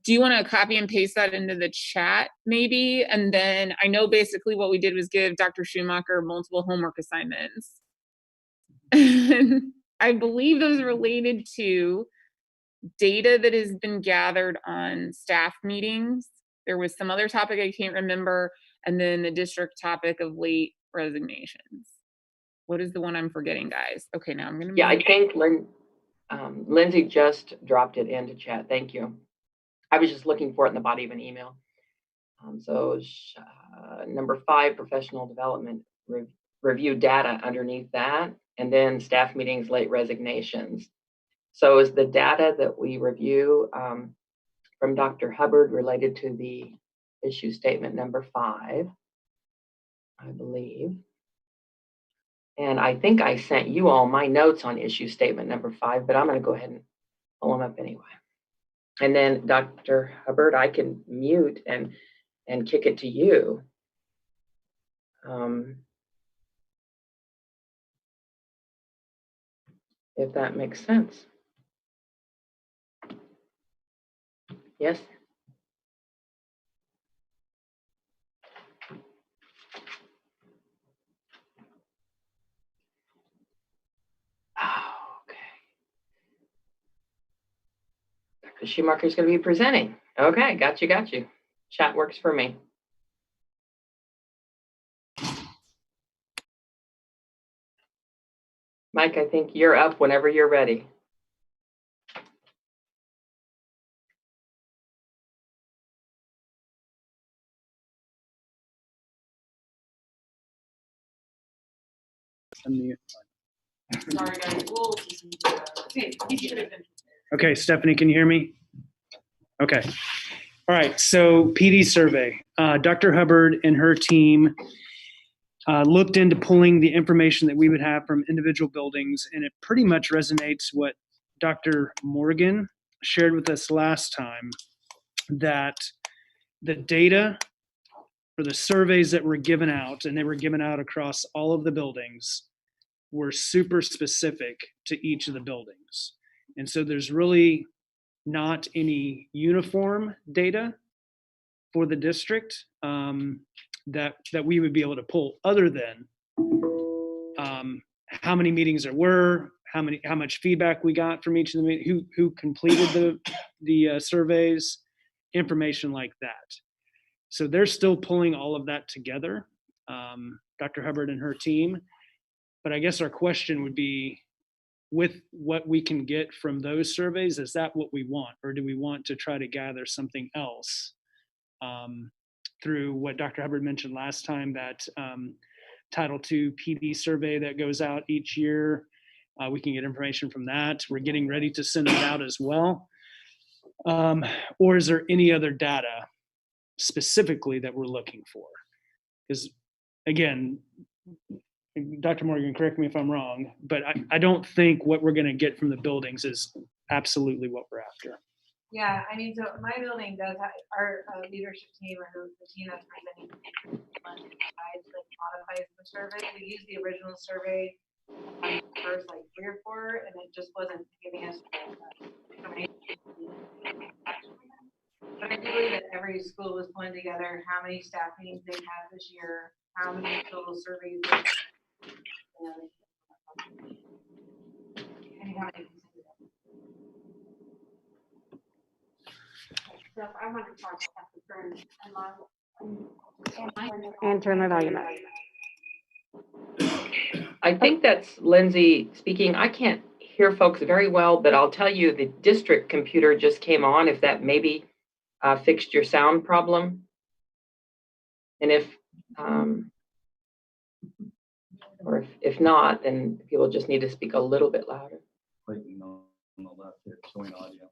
do you want to copy and paste that into the chat maybe? And then I know basically what we did was give Dr. Schumacher multiple homework assignments. And I believe those are related to data that has been gathered on staff meetings. There was some other topic I can't remember, and then the district topic of late resignations. What is the one I'm forgetting, guys? Okay, now I'm gonna. Yeah, I think Lindsay just dropped it into chat. Thank you. I was just looking for it in the body of an email. Number 5, professional development, review data underneath that, and then staff meetings, late resignations. So is the data that we review from Dr. Hubbard related to the issue statement number 5, I believe. And I think I sent you all my notes on issue statement number 5, but I'm going to go ahead and pull them up anyway. And then Dr. Hubbard, I can mute and kick it to you. If that makes sense. Yes? Oh, okay. Dr. Schumacher is going to be presenting. Okay, got you. Chat works for me. Mike, I think you're up whenever you're ready. Sorry, guys. Okay, Stephanie, can you hear me? Okay. All right, so PD survey. Dr. Hubbard and her team looked into pulling the information that we would have from individual buildings, and it pretty much resonates what Dr. Morgan shared with us last time, that the data for the surveys that were given out, and they were given out across all of the buildings, were super specific to each of the buildings. And so there's really not any uniform data for the district that we would be able to pull, other than how many meetings there were, how much feedback we got from each of the meetings, who completed the surveys, information like that. So they're still pulling all of that together, Dr. Hubbard and her team. But I guess our question would be, with what we can get from those surveys, is that what we want? Or do we want to try to gather something else through what Dr. Hubbard mentioned last time, that Title II PD survey that goes out each year? We can get information from that. We're getting ready to send it out as well. Or is there any other data specifically that we're looking for? Because again, Dr. Morgan, correct me if I'm wrong, but I don't think what we're going to get from the buildings is absolutely what we're after. Yeah, I mean, so my building does have our leadership team, or the team that's presenting modifies the survey. We used the original survey on the first 3 or 4, and it just wasn't giving us information. But I do believe that every school was pulling together how many staff meetings they've had this year, how many total surveys. So I want to talk about the current and turn my volume up. I think that's Lindsay speaking. I can't hear folks very well, but I'll tell you the district computer just came on, if that maybe fixed your sound problem. And if not, then people just need to speak a little bit louder. On the left here, showing audio.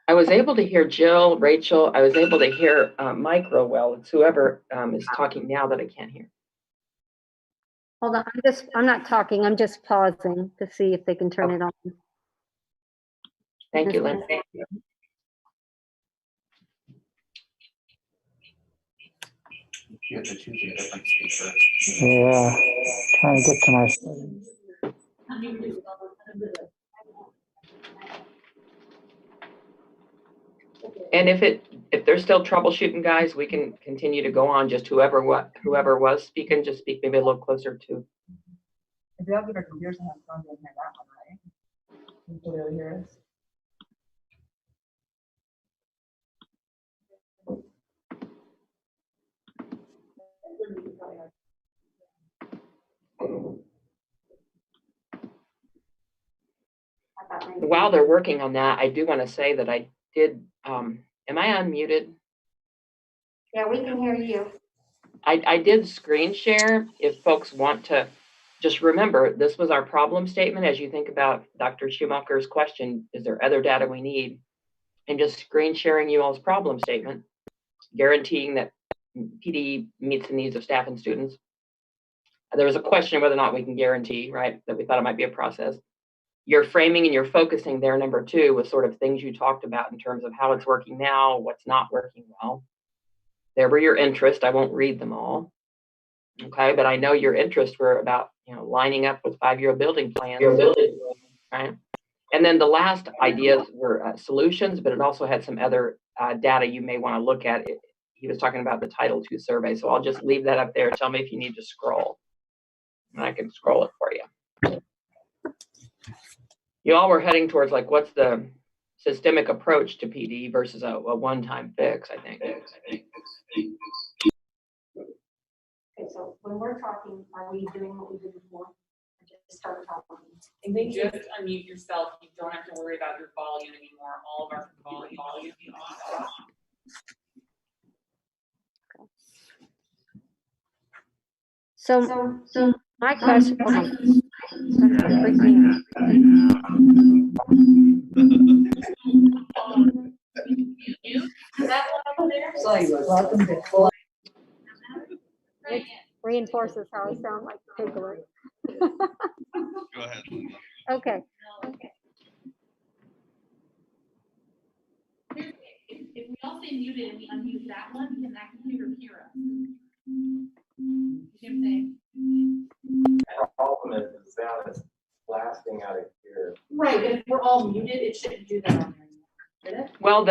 I was able to hear Jill, Rachel. I was able to hear Mike real well. It's whoever is talking now that I can't hear. Hold on, I'm not talking. I'm just pausing to see if they can turn it on. Thank you, Lindsay. You have to choose a different speaker. Yeah, trying to get to my settings. And if they're still troubleshooting, guys, we can continue to go on. Just whoever was speaking, just speak maybe a little closer to. If we all get our computers and have fun, we'll hear that one, right? Can they really hear us? While they're working on that, I do want to say that I did, am I unmuted? Yeah, we can hear you. I did screen share. If folks want to, just remember, this was our problem statement as you think about Dr. Schumacher's question, is there other data we need? And just screen sharing you all's problem statement, guaranteeing that PD meets the needs of staff and students. There was a question whether or not we can guarantee, right, that we thought it might be a process. Your framing and your focusing there, number 2, was sort of things you talked about in terms of how it's working now, what's not working well. There were your interests. I won't read them all. Okay, but I know your interests were about, lining up with 5-year building plans, right? And then the last ideas were solutions, but it also had some other data you may want to look at. He was talking about the Title II survey, so I'll just leave that up there. Tell me if you need to scroll, and I can scroll it for you. You all were heading towards like, what's the systemic approach to PD versus a one-time fix, I think. Okay, so when we're talking, are we doing what we did before? Just start talking. And then just unmute yourself. You don't have to worry about your volume anymore. All of our volume is off. So my question. Welcome to full. It reinforces how I sound like Piglet. Go ahead. Okay. If we all stay muted and we unmute that one, can that computer hear us? You know what I'm saying? Ultimate is sound is blasting out of here. Right, but if we're all muted, it shouldn't do that on there. Did it? Well,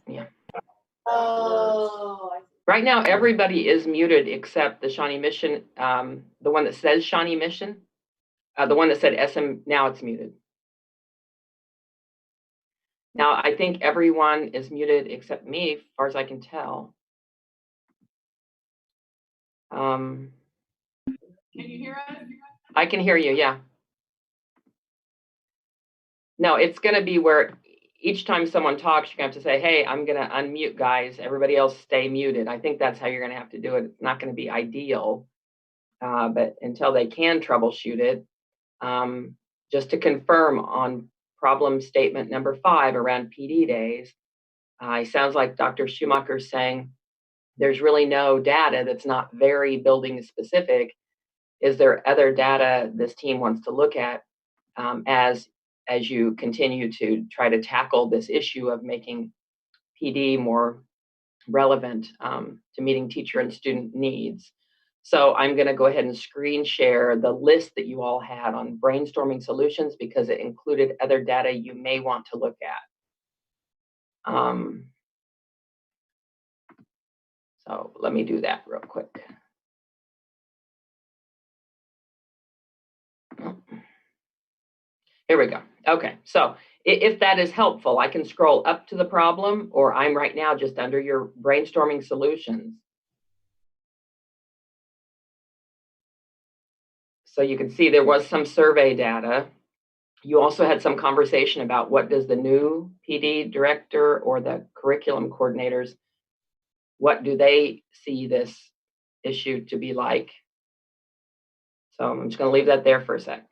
yeah. Oh. Right now, everybody is muted except the Shawnee Mission, the one that says Shawnee Mission, the one that said SM, now it's muted. Now, I think everyone is muted except me, as far as I can tell. Can you hear us? I can hear you, yeah. No, it's going to be where each time someone talks, you're going to have to say, hey, I'm going to unmute, guys. Everybody else stay muted. I think that's how you're going to have to do it. It's not going to be ideal, but until they can troubleshoot it, just to confirm on problem statement number 5 around PD days, it sounds like Dr. Schumacher's saying there's really no data that's not very building specific. Is there other data this team wants to look at as you continue to try to tackle this issue of making PD more relevant to meeting teacher and student needs? So I'm going to go ahead and screen share the list that you all had on brainstorming solutions because it included other data you may want to look at. So let me do that real quick. Here we go. Okay, so if that is helpful, I can scroll up to the problem, or I'm right now just under your brainstorming solutions. So you can see there was some survey data. You also had some conversation about what does the new PD director or the curriculum coordinators, what do they see this issue to be like? So I'm just going to leave that there for a sec.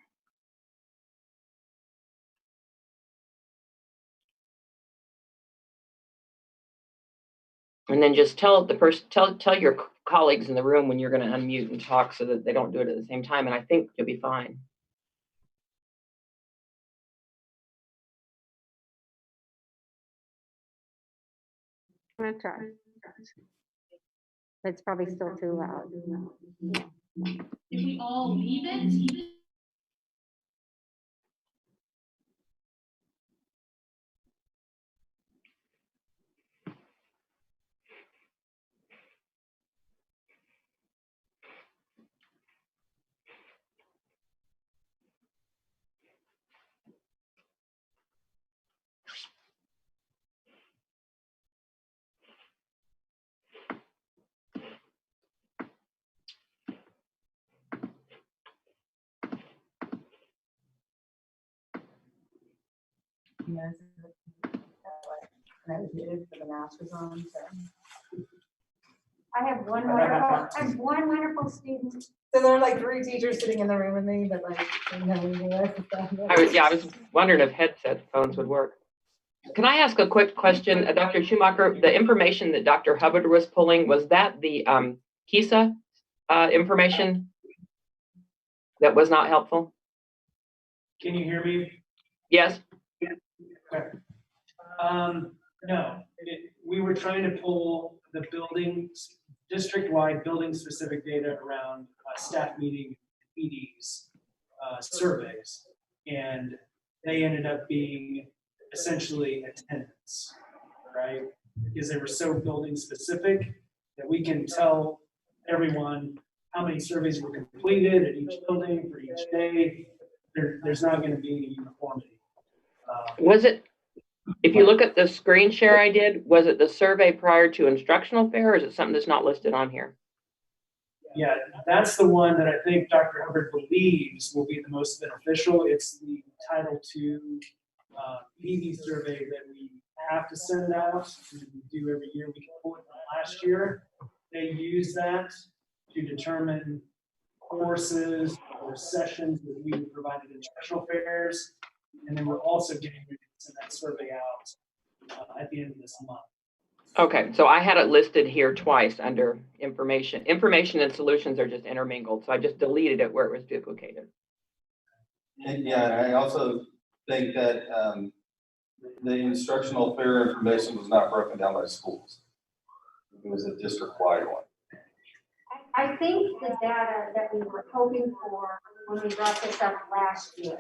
And then just tell the person, tell your colleagues in the room when you're going to unmute and talk so that they don't do it at the same time. And I think you'll be fine. I'm gonna try. It's probably still too loud. If we all leave it, minutes. And I was muted for the mask was on, so. I have one wonderful student. So there are like 3 teachers sitting in the room with me, but like, you know, the rest of the I was wondering if headset phones would work. Can I ask a quick question, Dr. Schumacher? The information that Dr. Hubbard was pulling, was that the KISA information that was not helpful? Can you hear me? Yes. Okay. No, we were trying to pull the district-wide building-specific data around staff meeting PDs surveys, and they ended up being essentially attendance, right? Because they were so building-specific that we can tell everyone how many surveys were completed at each building for each day. There's not going to be any uniformity. Was it, if you look at the screen share I did, was it the survey prior to instructional fair, or is it something that's not listed on here? Yeah, that's the one that I think Dr. Hubbard believes will be the most beneficial. It's the Title II PD survey that we have to send out, and we do every year. We can pull it from last year. They use that to determine courses or sessions that we provided instructional fairs, and then we're also getting ready to send that survey out at the end of this month. Okay, so I had it listed here twice under information. Information and solutions are just intermingled, so I just deleted it where it was duplicated. And yeah, I also think that the instructional fair information was not broken down by schools. It was a district-wide one. I think the data that we were hoping for when we brought this up last year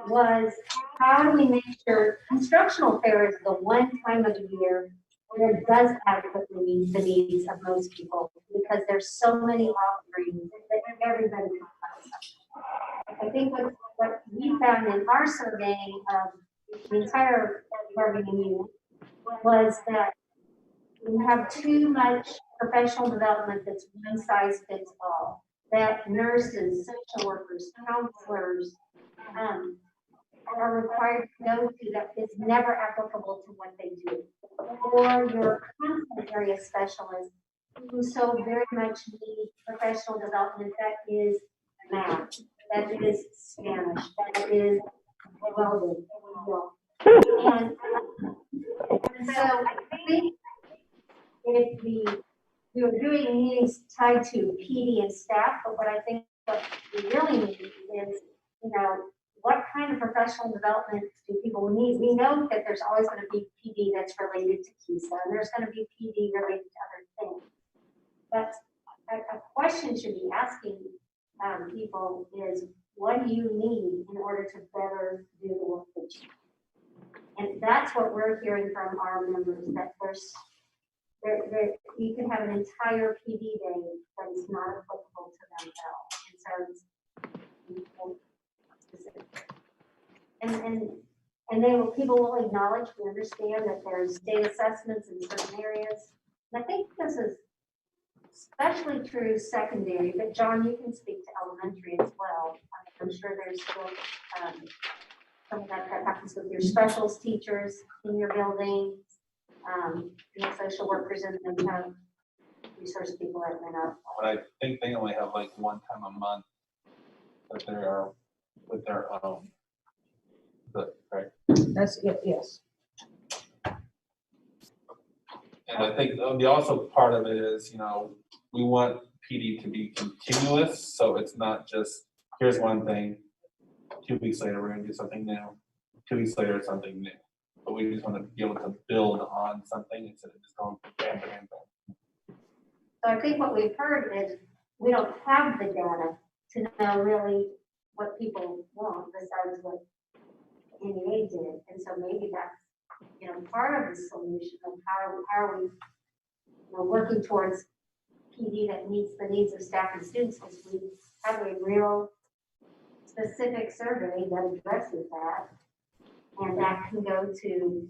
was how do we make sure instructional fair is the one time of the year where it does adequately meet the needs of most people, because there's so many offerings that everybody can find. I think what we found in our surveying of the entire bargaining unit was that we have too much professional development that's one size fits all. That nurses, social workers, counselors are required to go to that is never applicable to what they do. Or your content area specialist who so very much need professional development that is math, that is Spanish, that is welding. And so I think if we were doing meetings tied to PD and staff, but what I think what we really need is, you know, what kind of professional development do people need? We know that there's always going to be PD that's related to KISA, and there's going to be PD related to other things. But a question should be asking people is, what do you need in order to better do the work that you do? And that's what we're hearing from our members, that you can have an entire PD day that is not applicable to them at all. And so it's people will acknowledge, we understand that there's state assessments in certain areas. And I think this is especially true secondary, but John, you can speak to elementary as well. I'm sure there's still some of that happens with your specials teachers in your building, your social workers, and then have resource people that went up. But I think they only have like one time a month that they are with their own. Right. That's yes. And I think the also part of it is, you know, we want PD to be continuous, so it's not just here's one thing, 2 weeks later we're going to do something new, 2 weeks later something new. But we just want to be able to build on something instead of just going bam, bam, bam. So I think what we've heard is we don't have the data to know really what people want besides what NEA did. And so maybe that's, you know, part of the solution of how are we, you know, working towards PD that meets the needs of staff and students, because we have a real specific survey that addresses that. And that can go to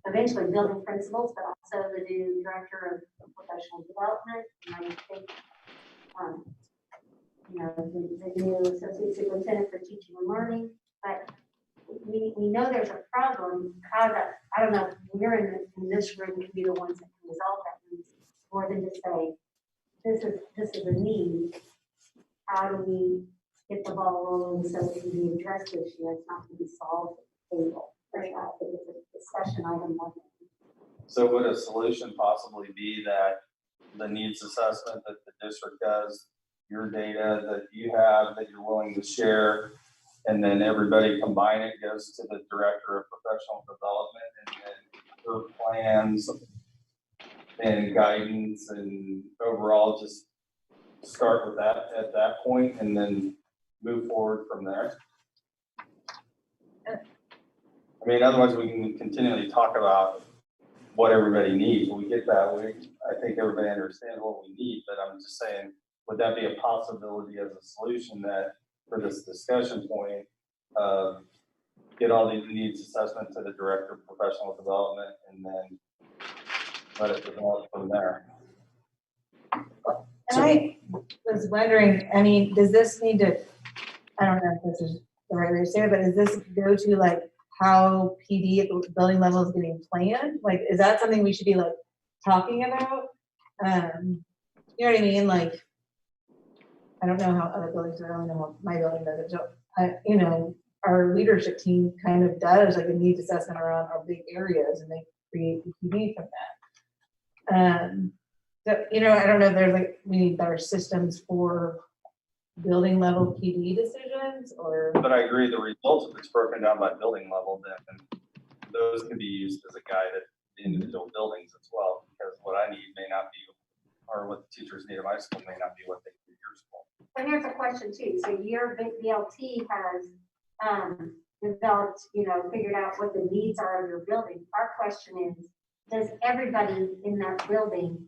eventually building principals, but also the new director of professional development. And I think, you know, the new associate superintendent for teaching and learning. But we know there's a problem, how to, I don't know, we're in this room, can be the ones that can resolve that need, more than to say, this is a need. How do we get the ball rolling so it can be addressed this year? It's not going to be solved at the table. Right. I think it's a discussion item. So would a solution possibly be that the needs assessment that the district does, your data that you have that you're willing to share, and then everybody combine it, goes to the director of professional development, and then her plans and guidance and overall just start with that at that point and then move forward from there? I mean, otherwise we can continually talk about what everybody needs. We get that. I think everybody understands what we need, but I'm just saying, would that be a possibility as a solution that for this discussion point, get all the needs assessment to the director of professional development and then let it develop from there? And I was wondering, I mean, does this need to, I don't know if this is the right way to say it, but does this go to like how PD at the building level is getting planned? Like, is that something we should be like talking about? You know what I mean? Like, I don't know how other buildings are, I don't know what my building does it. So, you know, our leadership team kind of does like a needs assessment around our big areas and they create the PD from that. So, you know, I don't know if there's like, we need better systems for building level PD decisions or. But I agree, the results, if it's broken down by building level, then those can be used as a guide at the individual buildings as well, because what I need may not be, or what the teachers need at my school may not be what they need at your school. So here's a question too. So your BLT has developed, you know, figured out what the needs are of your building. Our question is, does everybody in that building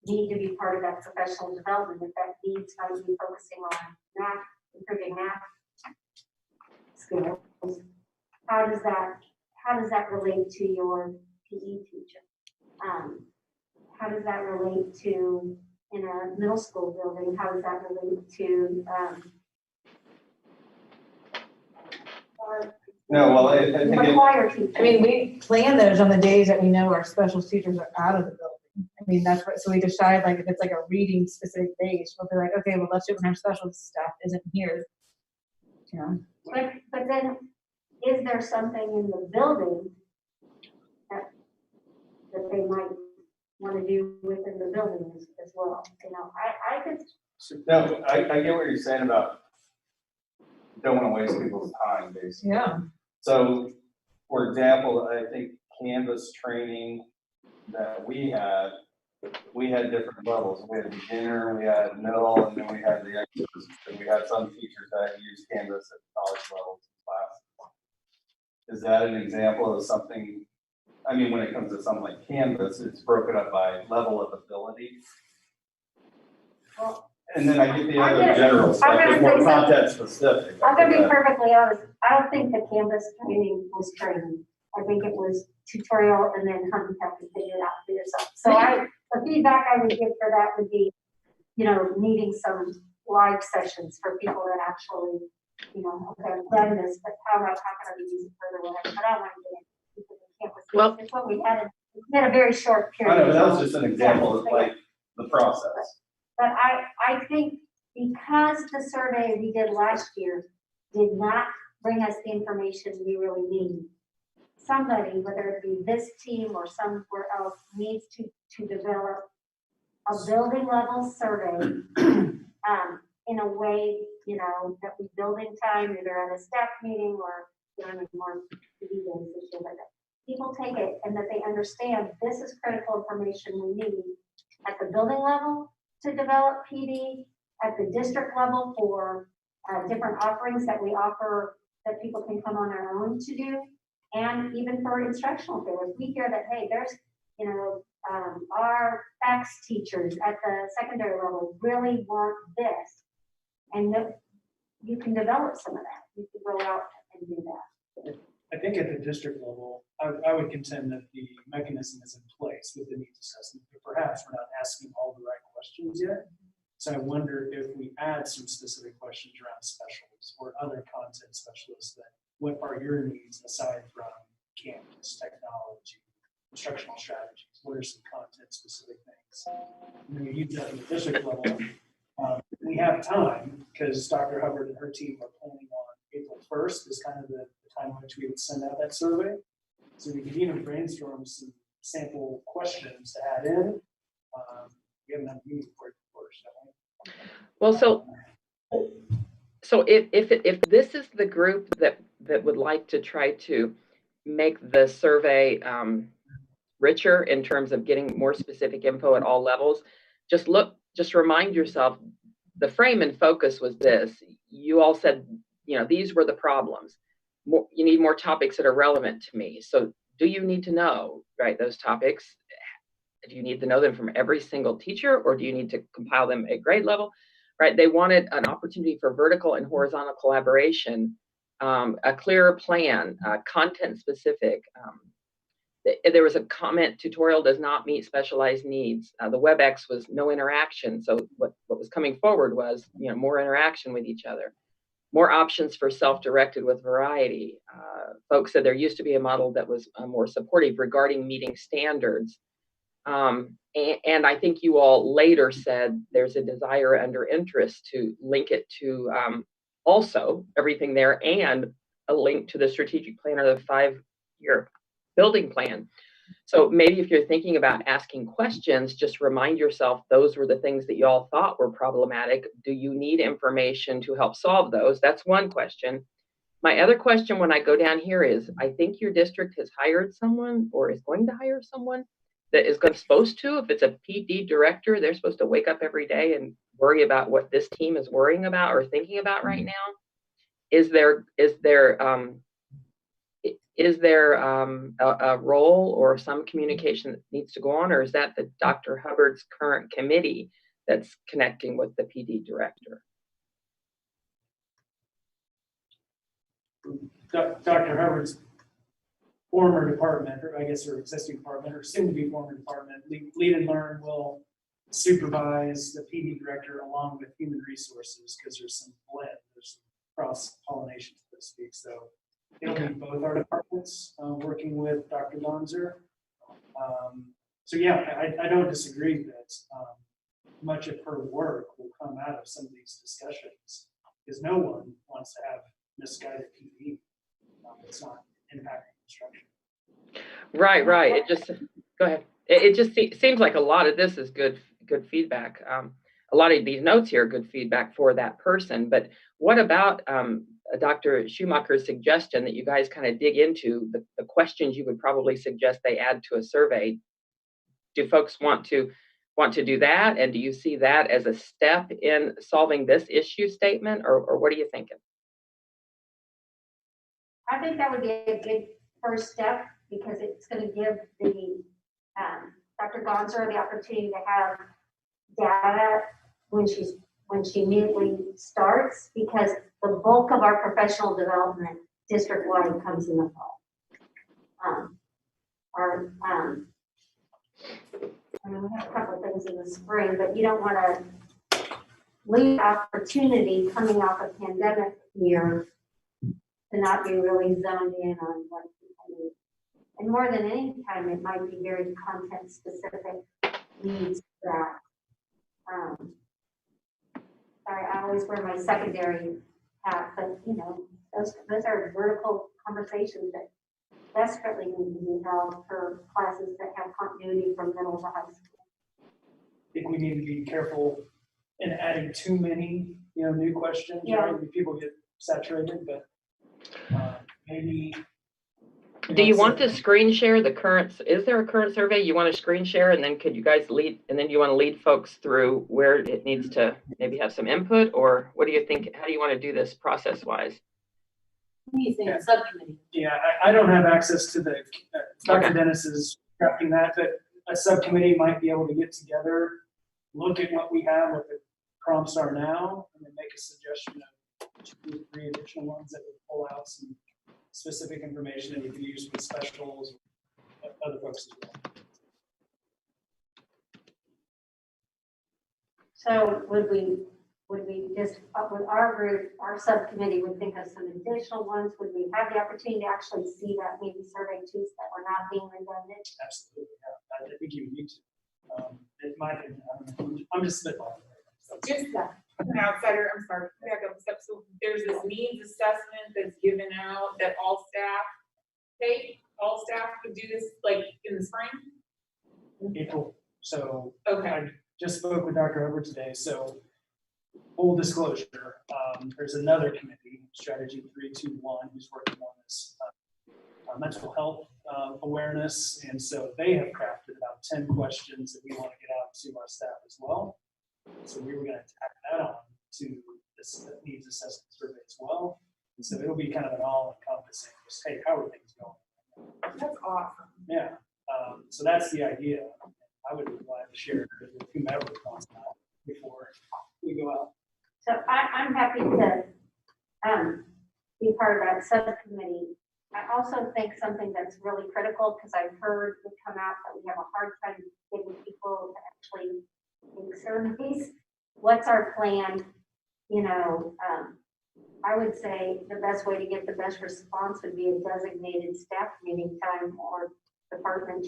need to be part of that professional development? If that needs might be focusing on math, improving math skills, how does that relate to your PE teacher? How does that relate to in a middle school building? How does that relate to No, well, I think choir teacher? I mean, we plan those on the days that we know our special teachers are out of the building. I mean, that's what, so we decide like if it's like a reading specific days, we'll be like, okay, well, let's do it when our special staff isn't here. You know? But then, is there something in the building that they might want to do within the building as well? You know, I could. no, I get what you're saying about don't want to waste people's time, basically. Yeah. So, for example, I think Canvas training that we had different levels. We had a beginner, we had middle, and then we had the experts. And we had some teachers that use Canvas at college levels class. Is that an example of something? I mean, when it comes to something like Canvas, it's broken up by level of ability. Well, and then I get the other general stuff, it's more content specific. I'm going to be perfectly honest. I don't think the Canvas training was training. I think it was tutorial and then hunt and peck and figure it out for yourself. So the feedback I would give for that would be, you know, needing some live sessions for people that actually, you know, okay, I've done this, but how can I use it further, whatever. But I don't want to get into the Canvas. Well, it's what we had. We had a very short period. I know, that was just an example of like the process. But I think because the survey we did last year did not bring us the information we really need, somebody, whether it be this team or somewhere else, needs to develop a building level survey in a way, you know, that we build in time, either at a staff meeting or, you know, more PD days this year, but that people take it and that they understand this is critical information we need at the building level to develop PD, at the district level for different offerings that we offer that people can come on their own to do, and even for instructional failures. We hear that, hey, there's, you know, our FACS teachers at the secondary level really want this, and you can develop some of that. You can go out and do that. I think at the district level, I would contend that the mechanism is in place with the needs assessment, but perhaps we're not asking all the right questions yet. So I wonder if we add some specific questions around specialists or other content specialists, that what are your needs aside from campus, technology, instructional strategies? What are some content specific things? And then we use that at the district level. We have time because Dr. Hubbard and her team are planning on April 1st is kind of the time in which we would send out that survey. So we could even brainstorm some sample questions to add in. We haven't done a meeting for it first, don't we? Well, so if this is the group that would like to try to make the survey richer in terms of getting more specific info at all levels, just remind yourself, the frame and focus was this. You all said, these were the problems. You need more topics that are relevant to me. So do you need to know, right, those topics? Do you need to know them from every single teacher, or do you need to compile them at grade level, right? They wanted an opportunity for vertical and horizontal collaboration, a clearer plan, content specific. There was a comment, tutorial does not meet specialized needs. The WebEx was no interaction. So what was coming forward was, more interaction with each other, more options for self-directed with variety. Folks said there used to be a model that was more supportive regarding meeting standards. And I think you all later said there's a desire under interest to link it to also everything there and a link to the strategic plan or the 5-year building plan. So maybe if you're thinking about asking questions, just remind yourself those were the things that you all thought were problematic. Do you need information to help solve those? That's one question. My other question when I go down here is, I think your district has hired someone or is going to hire someone that is supposed to, if it's a PD director, they're supposed to wake up every day and worry about what this team is worrying about or thinking about right now. Is there a role or some communication that needs to go on, or is that the Dr. Hubbard's current committee that's connecting with the PD director? Dr. Hubbard's former department, or I guess her existing department, or soon to be former department, Lead and Learn will supervise the PD director along with human resources, because there's some blend, there's some cross-pollination, so to speak. So it'll be both our departments working with Dr. Bonzer. So yeah, I don't disagree that much of her work will come out of some of these discussions, because no one wants to have misguided PD. It's not impacting instruction. Right. It just, go ahead. It just seems like a lot of this is good feedback. A lot of these notes here are good feedback for that person. But what about Dr. Schumacher's suggestion that you guys kind of dig into the questions you would probably suggest they add to a survey? Do folks want to do that? And do you see that as a step in solving this issue statement, or what are you thinking? I think that would be a good first step, because it's going to give the Dr. Gonzer the opportunity to have data when she immediately starts, because the bulk of our professional development district-wide comes in the fall. I mean, we have a couple of things in the spring, but you don't want to leave opportunity coming off a pandemic year to not be really zoned in on what people need. And more than any time, it might be very content specific needs that. Sorry, I always wear my secondary hat, but those are vertical conversations that desperately need to be held for classes that have continuity from middle to high school. I think we need to be careful in adding too many, new questions. Yeah. Right? People get saturated, but maybe. Do you want to screen share the current? Is there a current survey you want to screen share, and then could you guys lead? And then you want to lead folks through where it needs to maybe have some input, or what do you think? How do you want to do this process wise? What do you think, subcommittee? Yeah, I don't have access to the, Dr. Dennis is drafting that, but a subcommittee might be able to get together, look at what we have, what the prompts are now, and then make a suggestion of 2 or 3 additional ones that would pull out some specific information that we can use with specials, other folks as well. So would we just, with our group, our subcommittee would think of some additional ones? Would we have the opportunity to actually see that maybe survey too, so that we're not being redundant? Absolutely, yeah. I think you need to. In my opinion, I'm just spitballing. Just an outsider, I'm sorry, back up a step. So there's this needs assessment that's given out that all staff take, all staff could do this like in the spring? April. So Okay. I just spoke with Dr. Hubbard today. So full disclosure, there's another committee, Strategy 321, who's working on this mental health awareness. And so they have crafted about 10 questions that we want to get out to our staff as well. So we were going to tack that on to this needs assessment survey as well. And so it'll be kind of an all-encompassing, just, hey, how are things going? That's awesome. Yeah. So that's the idea. I would be glad to share it with whomever wants that before we go out. So I'm happy to be part of that subcommittee. I also think something that's really critical, because I've heard it come out that we have a hard time getting people to actually take surveys. What's our plan? You know, I would say the best way to get the best response would be a designated staff meeting time or department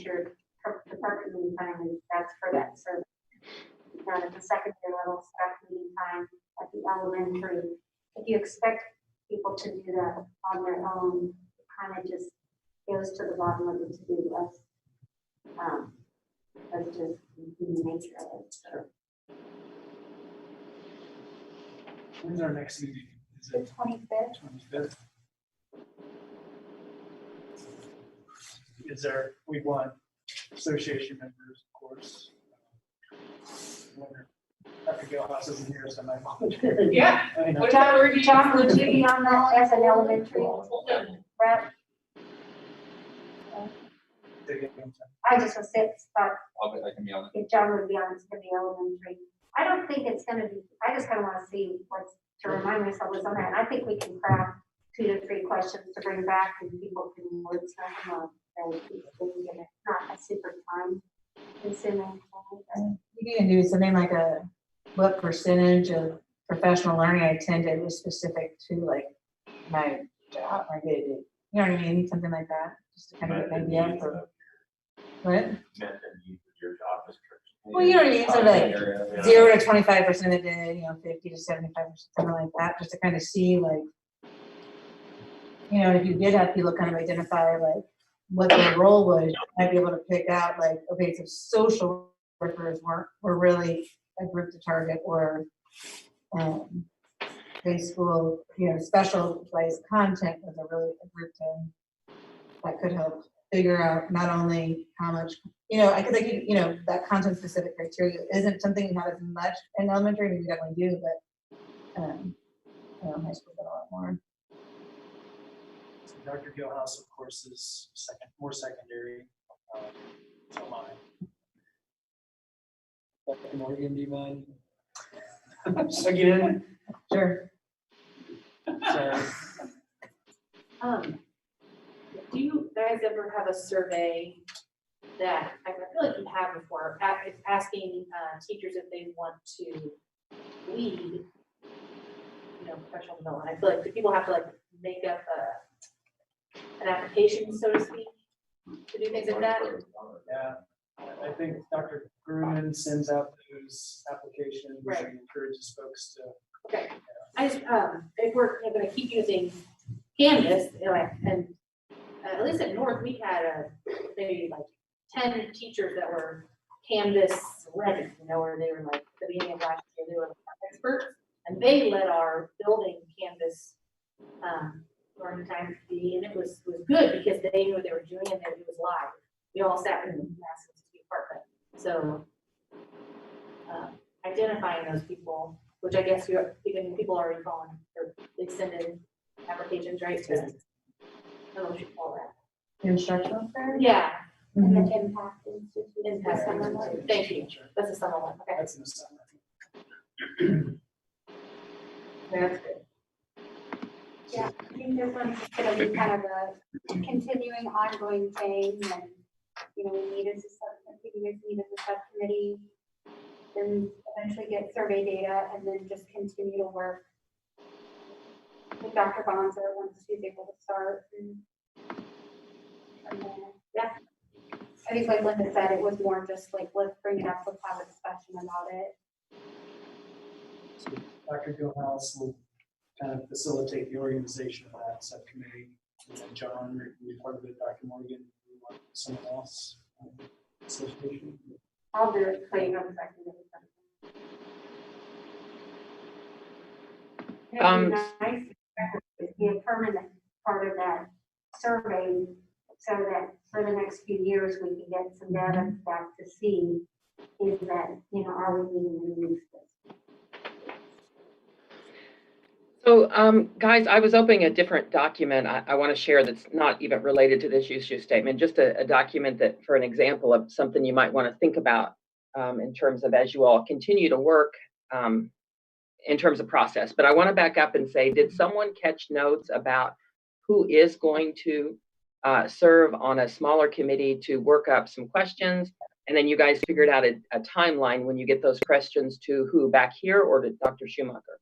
meeting time, and that's for that survey. Done at the secondary level, staff meeting time at the elementary. If you expect people to do that on their own, it kind of just goes to the bottom of the to-do list. That's just the nature of it. So. When's our next meeting? Is The it 25th. 25th? Is there, we want association members, of course. Dr. Gilhouse isn't here, so my volunteer. Yeah. I know. John, would you be on that as an elementary rep? I just was thought I can be on it. if John would be on, it's gonna be elementary. I don't think it's gonna be, I just kind of want to see what's, to remind myself what's on there. And I think we can craft 2 to 3 questions to bring back, and people can wordsmith them up. And people can get it, not a super time consuming. You can do something like what percentage of professional learning I attended was specific to like my job, my day-to-day. You know what I mean? Something like that, just to kind of get an idea for what? Your job description. Well, you know what I mean? So like 0 to 25% of the day, 50 to 75%, something like that, just to kind of see like, if you did have people kind of identify like what their role was, you might be able to pick out like, okay, so social workers were really a group to target, or high school, specialized content was a group that could help figure out not only how much, I could think, that content specific criteria isn't something you have as much in elementary, and you definitely do, but high school got a lot more. So Dr. Gilhouse, of course, is more secondary. So am I. Dr. Morgan, do you mind? Again? Sure. Sorry. Do you guys ever have a survey that, I feel like you have before, asking teachers if they want to lead, professional development? I feel like, do people have to like make up an application, so to speak, to do things like that? Yeah, I think Dr. Grumman sends out those applications Right. and encourages folks to. Okay. I just, if we're going to keep using Canvas, and at least at North, we had maybe like 10 teachers that were Canvas ready, where they were like, at the beginning of last year, they were experts, and they led our building Canvas learning time fee, and it was good because they knew what they were doing, and it was live. We all sat in the Mass department. So identifying those people, which I guess even people are already calling, or they send in applications, right? To, I don't know what you call that. Instructional fair? Yeah. And then impact institute. Impact. Thank you. That's a summer one. Okay. That's in the summer. That's good. Yeah, I think this one's gonna be kind of a continuing, ongoing thing, and, we need as a subcommittee, then eventually get survey data and then just continue to work with Dr. Bonser once she's able to start. And then, yeah, I think like Linda said, it was more just like, let's bring it up, let's have a discussion about it. So Dr. Gilhouse will kind of facilitate the organization of that subcommittee. And then John, you're part of it, Dr. Morgan, someone else. Association. I'll do it, so you have a second. It'd be nice to be a permanent part of that survey, so that for the next few years, we can get some data back to see is that, you know, are we meeting the needs? So, guys, I was opening a different document I want to share that's not even related to this issue statement, just a document that for an example of something you might want to think about in terms of as you all continue to work in terms of process. But I want to back up and say, did someone catch notes about who is going to serve on a smaller committee to work up some questions? And then you guys figured out a timeline when you get those questions to who, back here or to Dr. Schumacher?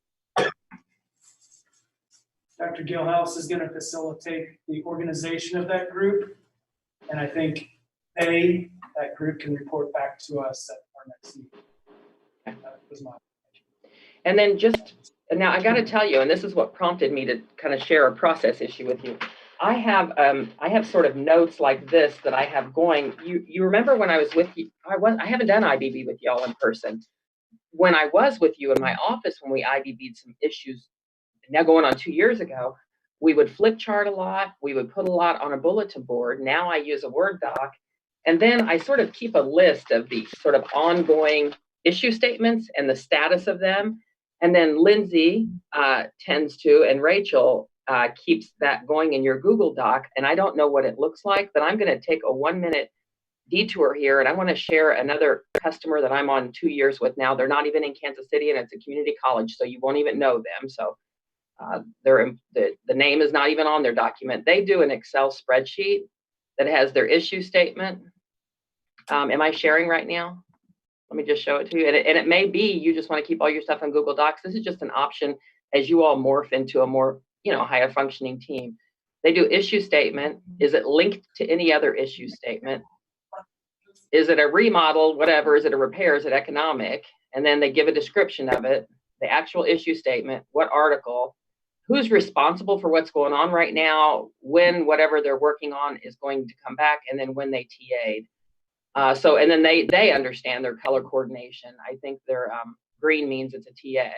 Dr. Gilhouse is going to facilitate the organization of that group. And I think that group can report back to us at our next meeting. That was my. And then now I got to tell you, and this is what prompted me to kind of share a process issue with you. I have sort of notes like this that I have going. You remember when I was with you? I haven't done IBB with y'all in person. When I was with you in my office when we IBB'd some issues, now going on 2 years ago, we would flip chart a lot. We would put a lot on a bulletin board. Now I use a Word doc. And then I sort of keep a list of the sort of ongoing issue statements and the status of them. And then Lindsay tends to, and Rachel keeps that going in your Google Doc. And I don't know what it looks like, but I'm going to take a 1-minute detour here. And I want to share another customer that I'm on 2 years with now. They're not even in Kansas City, and it's a community college, so you won't even know them. So the name is not even on their document. They do an Excel spreadsheet that has their issue statement. Am I sharing right now? Let me just show it to you. And it may be you just want to keep all your stuff on Google Docs. This is just an option as you all morph into a more, higher functioning team. They do issue statement. Is it linked to any other issue statement? Is it a remodel, whatever? Is it a repair? Is it economic? And then they give a description of it, the actual issue statement, what article, who's responsible for what's going on right now, when whatever they're working on is going to come back, and then when they TA'd. And then they understand their color coordination. I think their green means it's a TA,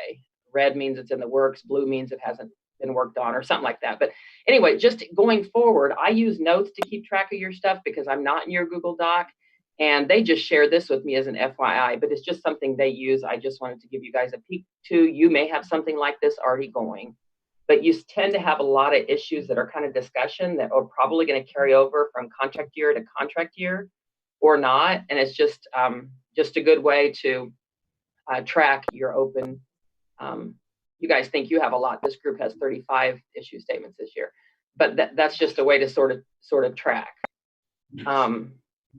red means it's in the works, blue means it hasn't been worked on or something like that. But anyway, just going forward, I use notes to keep track of your stuff because I'm not in your Google Doc. And they just share this with me as an FYI, but it's just something they use. I just wanted to give you guys a peek too. You may have something like this already going, but you tend to have a lot of issues that are kind of discussion that are probably going to carry over from contract year to contract year or not. And it's just a good way to track your open. You guys think you have a lot. This group has 35 issue statements this year, but that's just a way to sort of track.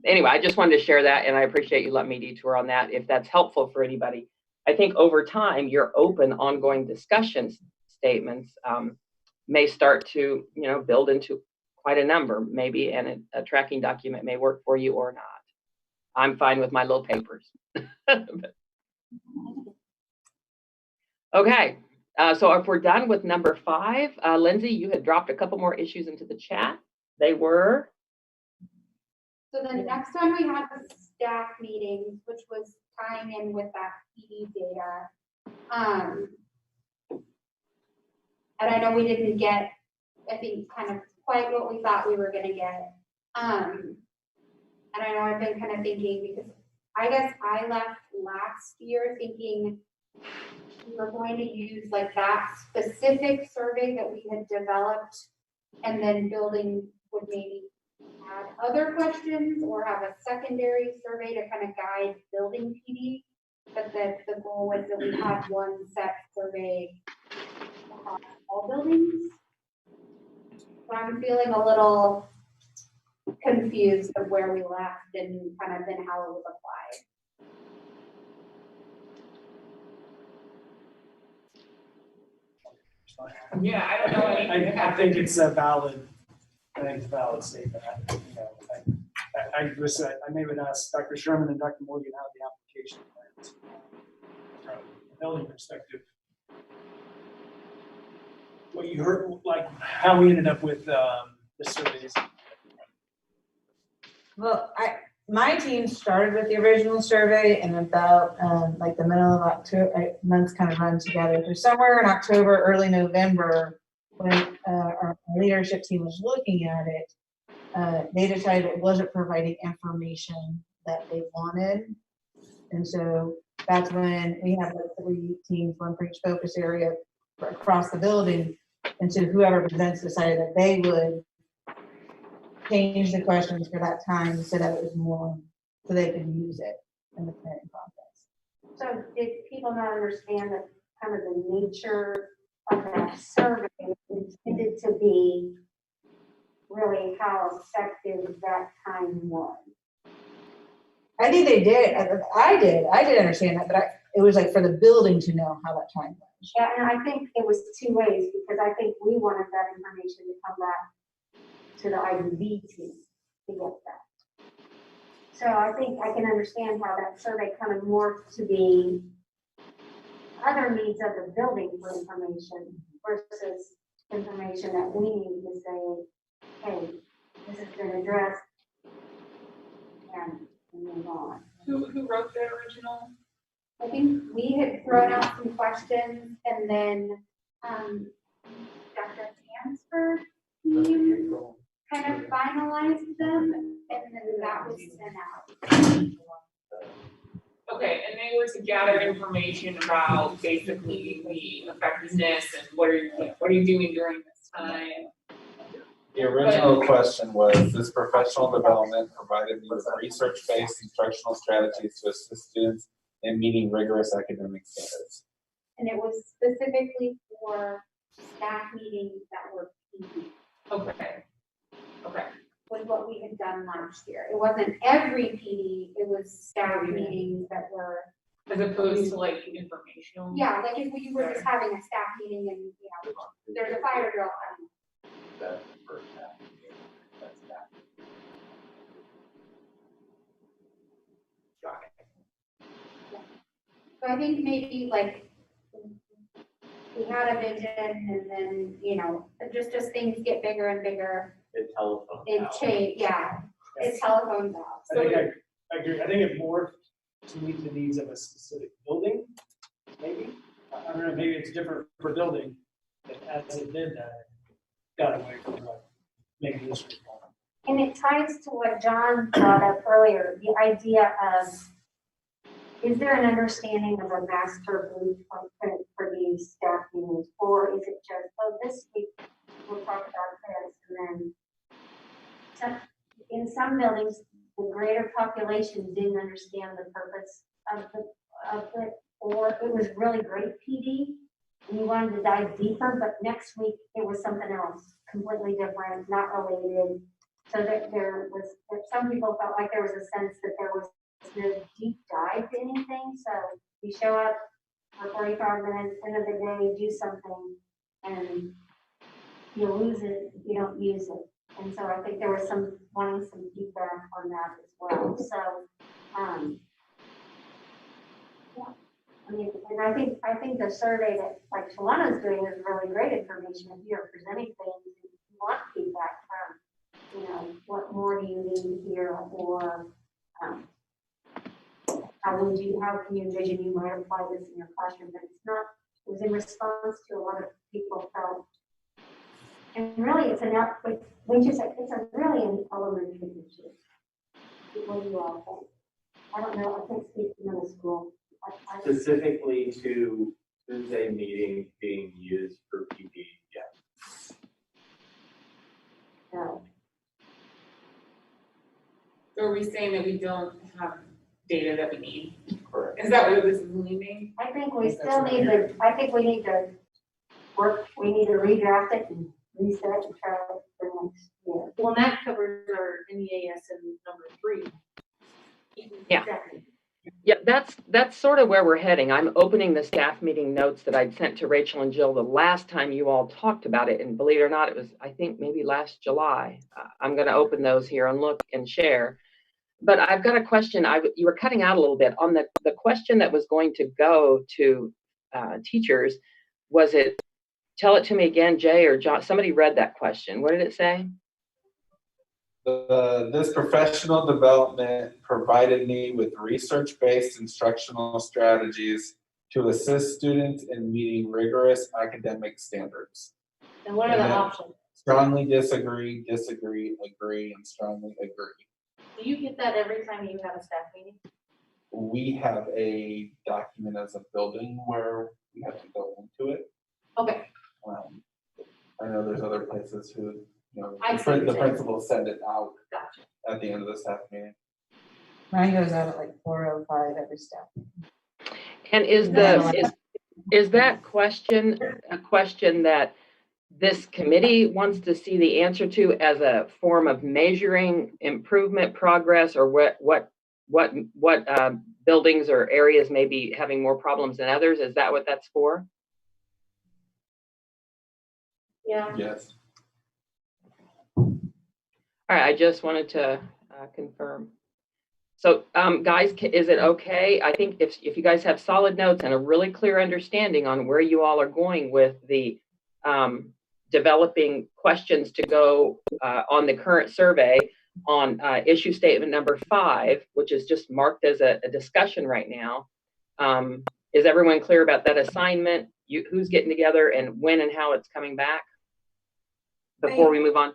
Anyway, I just wanted to share that, and I appreciate you letting me detour on that if that's helpful for anybody. I think over time, your open, ongoing discussion statements may start to, build into quite a number, maybe, and a tracking document may work for you or not. I'm fine with my little papers. Okay, so if we're done with number 5, Lindsay, you had dropped a couple more issues into the chat. They were? So the next one we had was staff meetings, which was tying in with that PD data. And I know we didn't get, I think, kind of quite what we thought we were going to get. And I know I've been kind of thinking, because I guess I left last year thinking we were going to use like that specific survey that we had developed, and then building would maybe add other questions or have a secondary survey to kind of guide building PD. But the goal was that we had one set survey across all buildings. So I'm feeling a little confused of where we left and kind of then how it was applied. Yeah, I don't know anything I about think it's a valid, statement. I may have asked Dr. Sherman and Dr. Morgan how the application went from a building perspective. What you heard, like how we ended up with the surveys. Well, my team started with the original survey and about like the middle of October, months kind of run together. So somewhere in October, early November, when our leadership team was looking at it, they decided it wasn't providing information that they wanted. And so that's when we had like 3 teams, 1 for each focus area across the building. And so whoever presents decided that they would change the questions for that time so that it was more, so they could use it in the planning process. So did people not understand that kind of the nature of that survey intended to be really how effective that time was? I think they did. I did understand that, but it was like for the building to know how that time was. Yeah, and I think it was 2 ways, because I think we wanted that information to come back to the IBB team to get that. So I think I can understand how that survey kind of morphed to be other needs of the building for information versus information that we need to say, hey, this has been addressed, and move on. who wrote the original? I think we had thrown out some questions, and then Dr. Hansford team kind of finalized them, and then that was sent out. Okay, and they were to gather information about basically the effectiveness and what are you doing during this time? The original question was, this professional development provided me with research-based instructional strategies to assist students in meeting rigorous academic standards. And it was specifically for staff meetings that were PD. Okay. Okay. Was what we had done last year. It wasn't every PD, it was staff meetings that were. As opposed to like informational? Yeah, like if we were just having a staff meeting and, you know, there's a fire drill. That's the first half. That's that. Got it. So I think maybe like we had a vision, and then, you know, just as things get bigger and bigger, It telephones it out. changed, yeah, it telephones out. I think I agree. I think it morphed to meet the needs of a specific building, maybe. I don't know, maybe it's different per building, but as it did that, it got away from like making this report. And it ties to what John brought up earlier, the idea of, is there an understanding of a master blueprint for these staff meetings? Or is it just, oh, this week we'll talk about this, and then in some buildings, the greater population didn't understand the purpose of it, or it was really great PD, and you wanted to dive deeper, but next week it was something else, completely different, not related. So that some people felt like there was a sense that there was no deep dive to anything. So you show up for 45 minutes, end of the day, do something, and you lose it if you don't use it. And so I think there was wanting some feedback on that as well. So, yeah. I mean, and I think the survey that like Shalana's doing is really great information. If you're presenting things, you want feedback from, you know, what more do you need to hear, or how can you envision you might apply this in your classroom? But it's not, it was in response to a lot of people felt. And really, it's it's a really an elementary issue. What do you all think? I don't know. I can't speak to middle school. Specifically to Tuesday meetings being used for PD, yes. No. So are we saying that we don't have data that we need? Correct. Is that what this is leaning? I think we still need to, I think we need to redraft it and reset and try it for next year. Well, that covers our NEASM number 3. Yeah. Exactly. Yep, that's sort of where we're heading. I'm opening the staff meeting notes that I'd sent to Rachel and Jill the last time you all talked about it. And believe it or not, it was, I think, maybe last July. I'm going to open those here and look and share. But I've got a question. You were cutting out a little bit on the question that was going to go to teachers. Was it, tell it to me again, Jay or John? Somebody read that question. What did it say? This professional development provided me with research-based instructional strategies to assist students in meeting rigorous academic standards. And what are the options? Strongly disagree, disagree, agree, and strongly agree. Do you get that every time you have a staff meeting? We have a document as a building where we have to go into it. Okay. I know there's other places who, I see what you're the saying. principals send it out Gotcha. at the end of the staff meeting. Mine goes out at like 4:05 every staff. And is that question a question that this committee wants to see the answer to as a form of measuring improvement, progress, or what buildings or areas may be having more problems than others? Is that what that's for? Yeah. Yes. All right, I just wanted to confirm. So guys, is it okay? I think if you guys have solid notes and a really clear understanding on where you all are going with the developing questions to go on the current survey on issue statement number 5, which is just marked as a discussion right now. Is everyone clear about that assignment? Who's getting together and when and how it's coming back before we move on?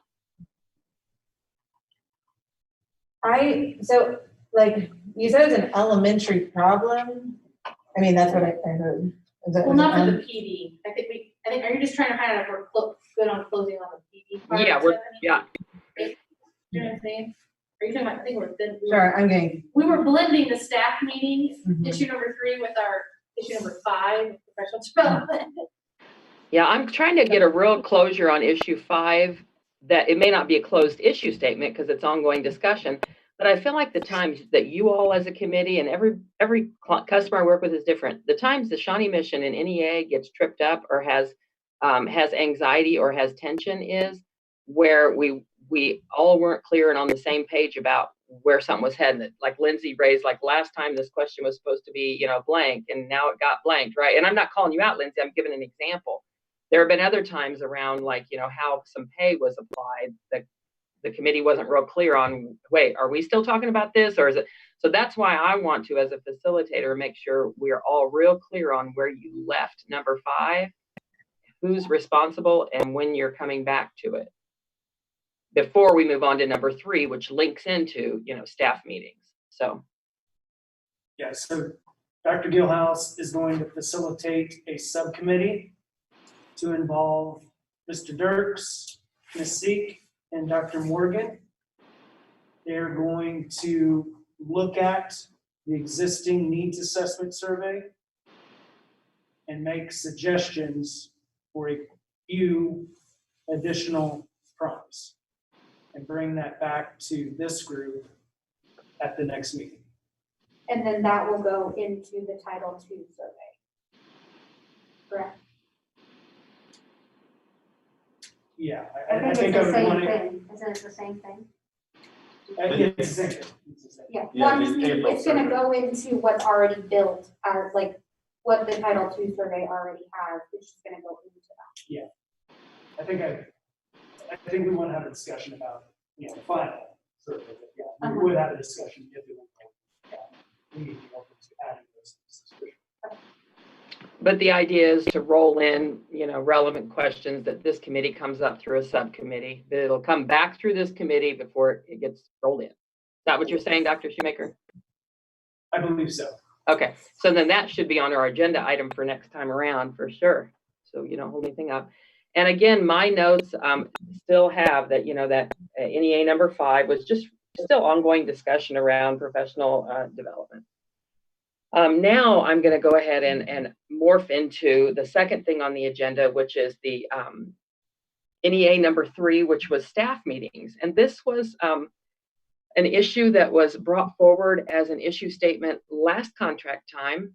So like you said, it's an elementary problem. I mean, that's what I heard. Well, not for the PD. I think, are you just trying to find out if we're good on closing on the PD part? Yeah, yeah. You know what I'm saying? Are you talking about, I think Sure, I'm getting. We were blending the staff meetings, issue number 3 with our issue number 5, professional development. Yeah, I'm trying to get a real closure on issue 5, that it may not be a closed issue statement because it's ongoing discussion, but I feel like the times that you all as a committee and every customer I work with is different. The times the Shawnee mission and NEA gets tripped up or has anxiety or has tension is where we all weren't clear and on the same page about where something was headed. Like Lindsay raised, like last time this question was supposed to be, blank, and now it got blanked, right? And I'm not calling you out, Lindsay, I'm giving an example. There have been other times around, like, how some pay was applied that the committee wasn't real clear on, wait, are we still talking about this, or is it? So that's why I want to, as a facilitator, make sure we're all real clear on where you left number 5, who's responsible, and when you're coming back to it, before we move on to number 3, which links into, staff meetings. So. Yeah, so Dr. Gilhouse is going to facilitate a subcommittee to involve Mr. Dirks, Ms. Seek, and Dr. Morgan. They're going to look at the existing needs assessment survey and make suggestions for a few additional prompts and bring that back to this group at the next meeting. And then that will go into the Title II survey. Correct. Yeah, I think it's the same thing. Isn't it the same thing? It's the same thing. Yeah. Yeah, Well, it's gonna go into what's already built, like what the Title II survey already has, it's just gonna go into that. Yeah. I think we want to have a discussion about, final survey. Yeah, we would have a discussion if we want to. We need to open to adding those things. But the idea is to roll in, relevant questions that this committee comes up through a subcommittee. That it'll come back through this committee before it gets rolled in. Is that what you're saying, Dr. Shoemaker? I believe so. Okay, so then that should be on our agenda item for next time around for sure. So you don't hold anything up. And again, my notes still have that, that NEA number 5 was just still ongoing discussion around professional development. Now I'm going to go ahead and morph into the second thing on the agenda, which is the NEA number 3, which was staff meetings. And this was an issue that was brought forward as an issue statement last contract time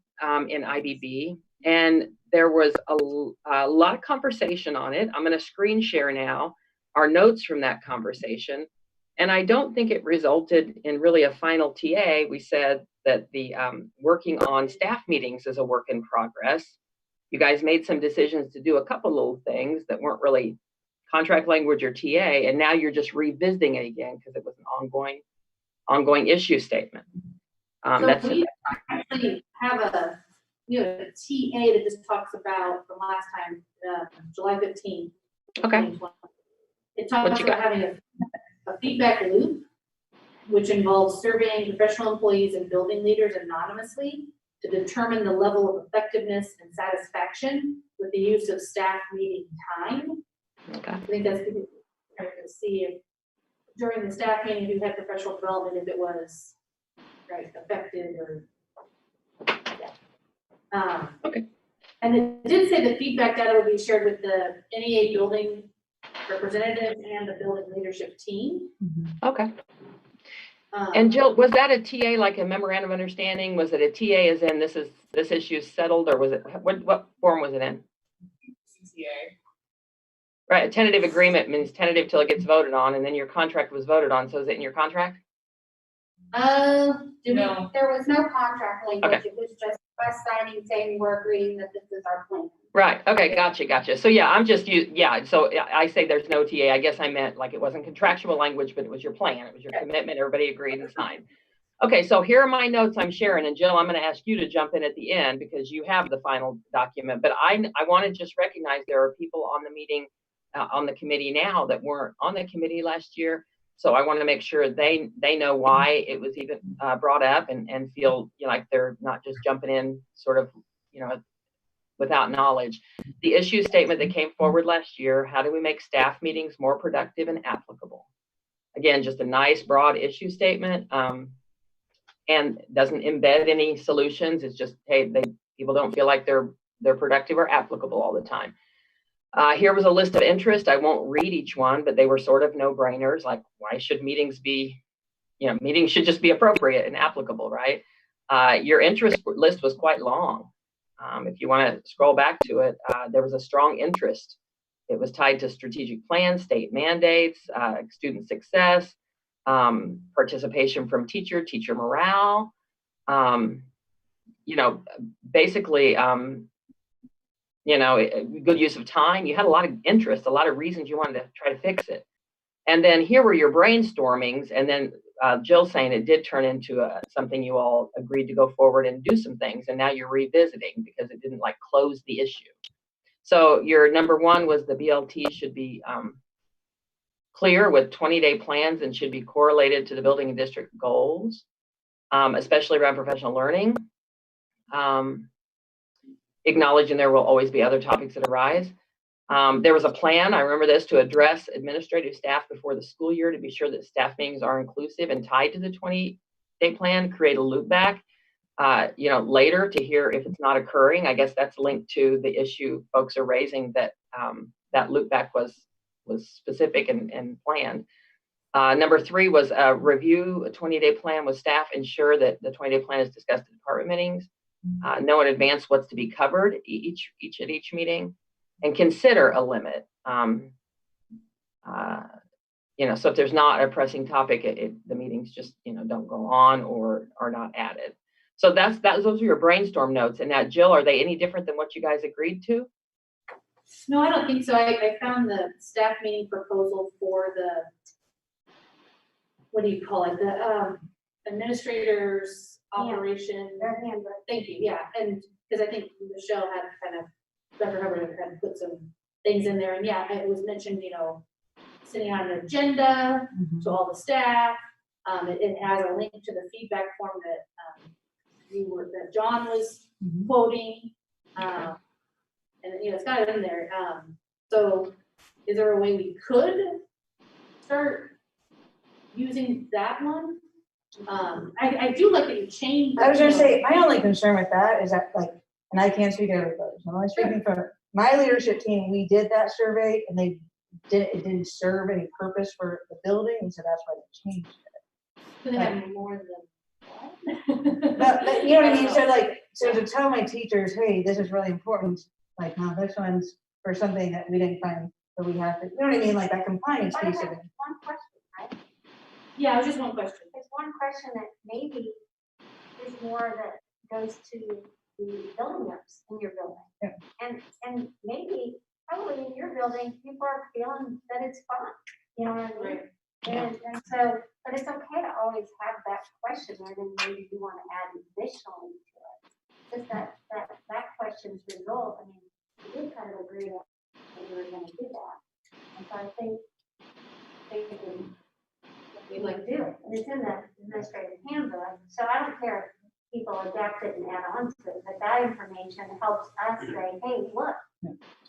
in IBB, and there was a lot of conversation on it. I'm going to screen share now our notes from that conversation, and I don't think it resulted in really a final TA. We said that the working on staff meetings is a work in progress. You guys made some decisions to do a couple little things that weren't really contract language or TA, and now you're just revisiting it again because it was an ongoing issue statement. So That's we it. actually have a TA that just talks about from last time, July 15th. Okay. It talks about having a feedback loop, which involves surveying professional employees and building leaders anonymously to determine the level of effectiveness and satisfaction with the use of staff meeting time. Okay. I think that's good to see if during the staff meeting who had professional development, if it was effective or Okay. And it did say the feedback data would be shared with the NEA building representative and the building leadership team. Okay. And Jill, was that a TA like a memorandum of understanding? Was it a TA as in this issue is settled, or was it what form was it in? CTA. Right, a tentative agreement means tentative till it gets voted on, and then your contract was voted on. So is it in your contract? No. There was no contract language. Okay. It was just us signing saying we're agreeing that this is our plan. Right. Okay. Gotcha. So yeah, I'm just so I say there's no TA. I guess I meant like it wasn't contractual language, but it was your plan. It was your commitment. Everybody agreed and signed. Okay. So here are my notes I'm sharing, and Jill, I'm going to ask you to jump in at the end because you have the final document. But I want to just recognize there are people on the meeting, on the committee now that weren't on the committee last year. So I want to make sure they know why it was even brought up and feel like they're not just jumping in sort of without knowledge. The issue statement that came forward last year: how do we make staff meetings more productive and applicable? Again, just a nice broad issue statement, and doesn't embed any solutions. It's just, hey, people don't feel like they're productive or applicable all the time. Here was a list of interest. I won't read each one, but they were sort of no-brainers. Like, why should meetings be, meetings should just be appropriate and applicable, right? Your interest list was quite long. If you want to scroll back to it, there was a strong interest. It was tied to strategic plans, state mandates, student success, participation from teacher morale, basically, good use of time. You had a lot of interest, a lot of reasons you wanted to try to fix it. And then here were your brainstormings. And then Jill saying it did turn into something you all agreed to go forward and do some things. And now you're revisiting because it didn't close the issue. So your number one was the BLT should be clear with 20-day plans and should be correlated to the building and district goals, especially around professional learning. Acknowledging there will always be other topics that arise. There was a plan, I remember this, to address administrative staff before the school year to be sure that staff meetings are inclusive and tied to the 20-day plan, create a loop back, later to hear if it's not occurring. I guess that's linked to the issue folks are raising that that loop back was specific and planned. Number three was review a 20-day plan with staff, ensure that the 20-day plan is discussed at department meetings, know in advance what's to be covered each meeting, and consider a limit. So if there's not a pressing topic, the meetings just don't go on or are not added. So those are your brainstorm notes. And now, Jill, are they any different than what you guys agreed to? No, I don't think so. I found the staff meeting proposal for the, what do you call it? The administrators operation. Thank you. Yeah. And because I think Michelle had kind of, Dr. Hubbard had kind of put some things in there. And yeah, it was mentioned, sitting on an agenda to all the staff. It has a link to the feedback form that John was quoting. And it's got it in there. So is there a way we could start using that one? I do like that you changed. I was gonna say, my only concern with that is that, and I can't speak to everybody, so I'm only speaking from my leadership team. We did that survey and it didn't serve any purpose for the building, and so that's why they changed it. Could have more than But you know what I mean? So like, so to tell my teachers, hey, this is really important, like, no, this one's for something that we didn't find, so we have to, you know what I mean? Like that compliance But I piece of have it. one question, right? Yeah, it was just one question. There's one question that maybe is more that goes to the building reps in your building. Yeah. And maybe, probably in your building, people are feeling that it's fun, you know what I mean? And so, but it's okay to always have that question, and then maybe you want to add additionally to it. Just that question's result, I mean, we did kind of agree that we were gonna do that. And so I think we like do it, and it's in the administrative handbook, so I don't care if people adapt it and add on to it, but that information helps us say, hey, look,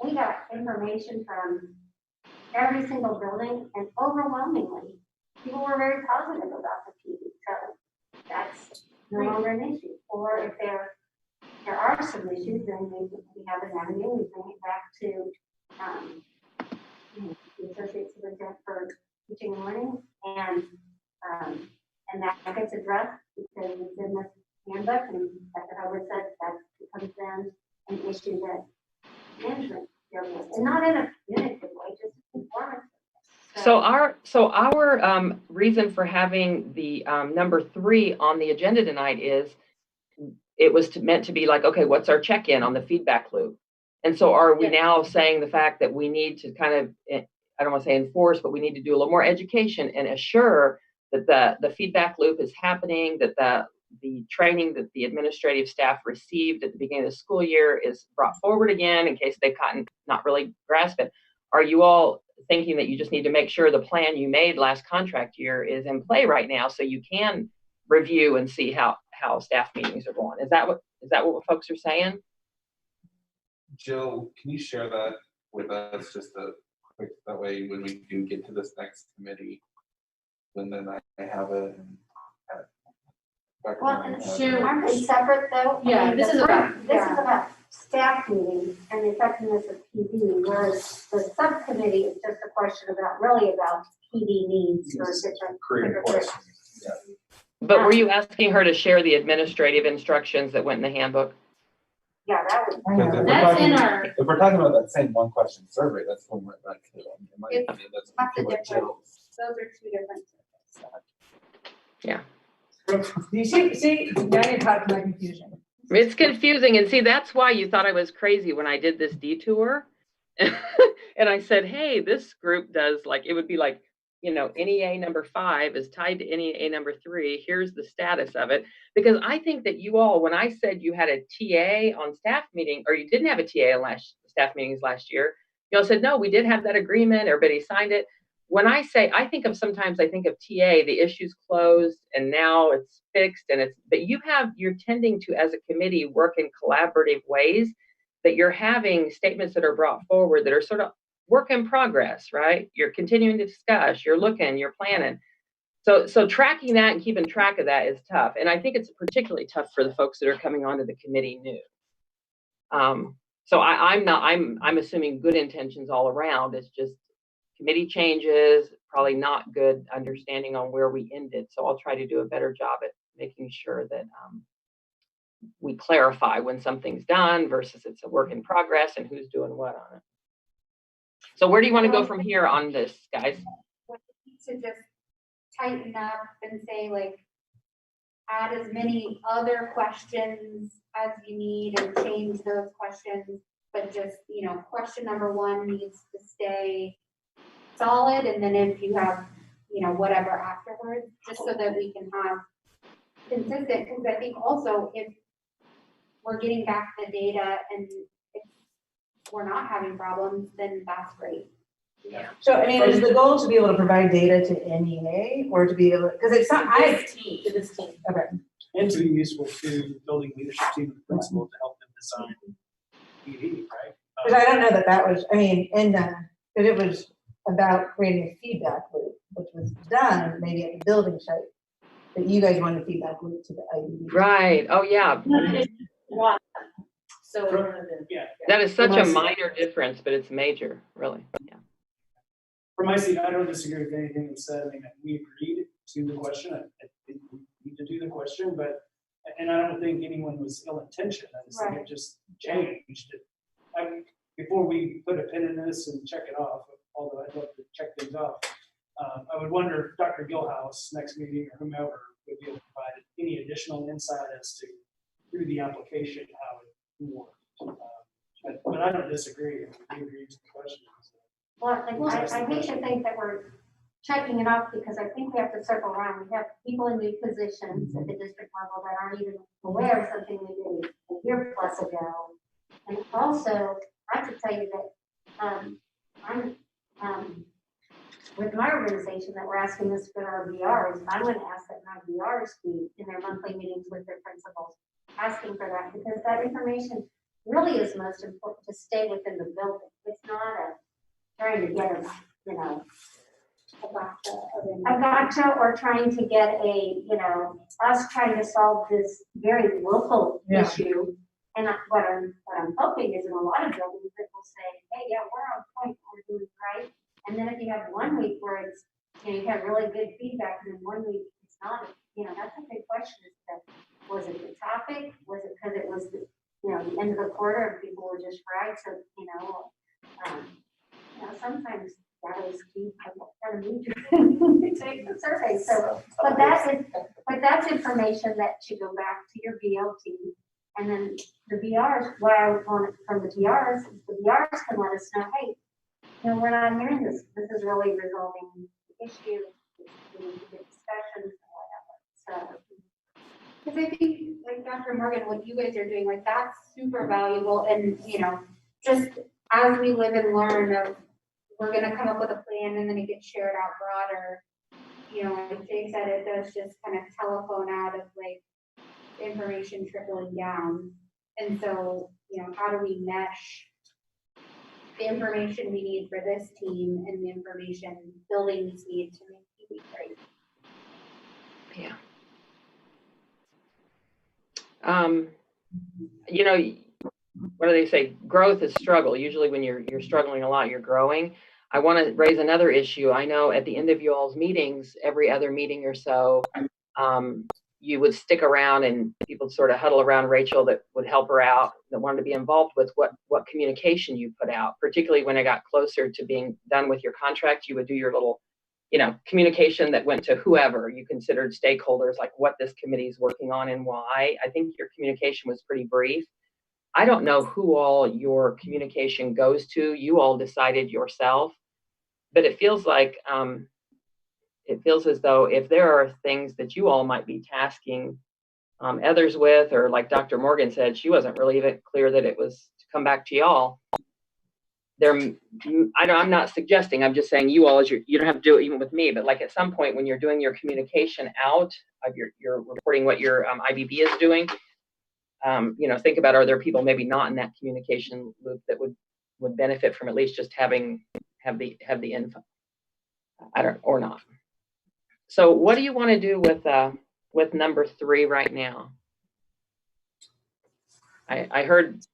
we got information from every single building, and overwhelmingly, people were very positive about the PD, so that's no longer an issue. Or if there are some issues, then we have an avenue, we bring it back to, the associate superintendent for teaching and learning, and that gets addressed because it's in the handbook, and Dr. Howard said that becomes then an issue that management deals with, and not in a punitive way, just informative. So our reason for having the number 3 on the agenda tonight is it was meant to be like, okay, what's our check-in on the feedback loop? And so are we now saying the fact that we need to kind of, I don't want to say enforce, but we need to do a little more education and assure that the feedback loop is happening, that the training that the administrative staff received at the beginning of the school year is brought forward again in case they've not really grasped it. Are you all thinking that you just need to make sure the plan you made last contract year is in play right now so you can review and see how staff meetings are going? Is that what folks are saying? Jill, can you share that with us just a quick, that way when we do get to this next committee, and then I have it. Aren't they separate though? Yeah, I mean, this is about staff meetings and the effectiveness of PD, whereas the subcommittee is just a question about PD needs or different. Creative questions. Yeah. But were you asking her to share the administrative instructions that went in the handbook? Yeah, that would. That's in our. If we're talking about that same one question survey, that's one right back to, in my It's opinion, that's not the what difference. Jill's. Those are two different surveys. Yeah. You see, now you're caught in my confusion. It's confusing. And see, that's why you thought I was crazy when I did this detour. And I said, hey, this group does like, it would be like, NEA number 5 is tied to NEA number 3. Here's the status of it. Because I think that you all, when I said you had a TA on staff meeting, or you didn't have a TA on staff meetings last year, you all said, no, we did have that agreement. Everybody signed it. When I say, sometimes I think of TA, the issue's closed and now it's fixed but you're tending to, as a committee, work in collaborative ways, that you're having statements that are brought forward that are sort of work in progress, right? You're continuing to discuss, you're looking, you're planning. So tracking that and keeping track of that is tough. And I think it's particularly tough for the folks that are coming onto the committee new. So I'm assuming good intentions all around. It's just committee changes, probably not good understanding on where we ended. So I'll try to do a better job at making sure that we clarify when something's done versus it's a work in progress and who's doing what on it. So where do you want to go from here on this, guys? To just tighten up and say, like, add as many other questions as you need and change those questions, but just, question number 1 needs to stay solid, and then if you have, whatever afterwards, just so that we can have consistent, because I think also if we're getting back the data and if we're not having problems, then that's great. Yeah. So, I mean, is the goal to be able to provide data to NEA or to be able, because it's not, To this team. okay. And to be useful to the building leadership team and the principal to help them design PD, right? Because I don't know that was, I mean, because it was about creating a feedback loop, which was done maybe at the building site, but you guys wanted a feedback loop to the IBB. Right. Oh, yeah. So That is such a minor difference, but it's major, really. Yeah. From my seat, I don't disagree with anything that's said. I mean, we agreed to the question. I think we need to do the question, and I don't think anyone was ill-intentioned. I just think it just changed. Before we put a pin in this and check it off, although I'd love to check things off, I would wonder if Dr. Gilhouse, next meeting, or whomever, would be able to provide any additional insight as to through the application how it worked. But I don't disagree. We agree to the question. Well, I hate to think that we're checking it off because I think we have to circle around. We have people in new positions at the district level that aren't even aware of something we did a year plus ago. And also, I have to tell you that I'm with my organization that we're asking this for our VRs. I'm going to ask that my VRs be in their monthly meetings with their principals, asking for that because that information really is most important to stay within the building. It's not trying to get a gotcha or trying to get us trying to solve this very local issue. And what I'm hoping is in a lot of buildings that will say, hey, yeah, we're on point, we're doing right. And then if you have 1 week where it's, you have really good feedback, and then 1 week it's not, that's a big question. Is that, was it the topic? Was it because it was the end of the quarter and people were just fried? So, sometimes that is key. I kind of need to take the survey. So, but that's information that should go back to your BLT. And then the VRs, what I want from the VRs is the VRs can let us know, hey, we're not hearing this. This is really resolving the issue. We need to get discussions and whatever. So, because I think, like Dr. Morgan, what you guys are doing, like that's super valuable. And just as we live and learn of, we're going to come up with a plan and then it gets shared out broader. Like Jake said, it does just kind of telephone out of like information trickling down. And so, how do we mesh the information we need for this team and the information buildings need to make TV great? Yeah. What do they say? Growth is struggle. Usually when you're struggling a lot, you're growing. I want to raise another issue. I know at the end of you all's meetings, every other meeting or so, you would stick around and people sort of huddle around Rachel that would help her out, that wanted to be involved with what communication you put out, particularly when I got closer to being done with your contract. You would do your little, communication that went to whoever you considered stakeholders, like what this committee is working on and why. I think your communication was pretty brief. I don't know who all your communication goes to. You all decided yourself, but it feels like, it feels as though if there are things that you all might be tasking others with, or like Dr. Morgan said, she wasn't really even clear that it was to come back to y'all. I'm not suggesting, I'm just saying you all, you don't have to do it even with me, but like at some point when you're doing your communication out of you're reporting what your IBB is doing, think about, are there people maybe not in that communication loop that would benefit from at least just have the info, or not. So what do you want to do with number 3 right now? I heard,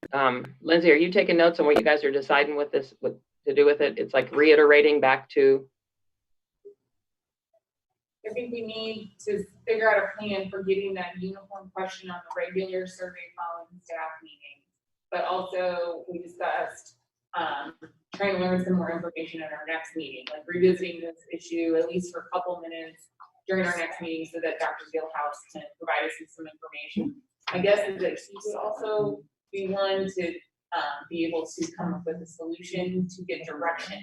Lindsay, are you taking notes on what you guys are deciding with this, what to do with it? It's like reiterating back to. I think we need to figure out a plan for getting that uniform question on the regular survey following staff meetings. But also we discussed trying to learn some more information at our next meeting, like revisiting this issue at least for a couple minutes during our next meeting so that Dr. Gilhouse can provide us with some information. I guess that she would also be one to be able to come up with a solution to get direction,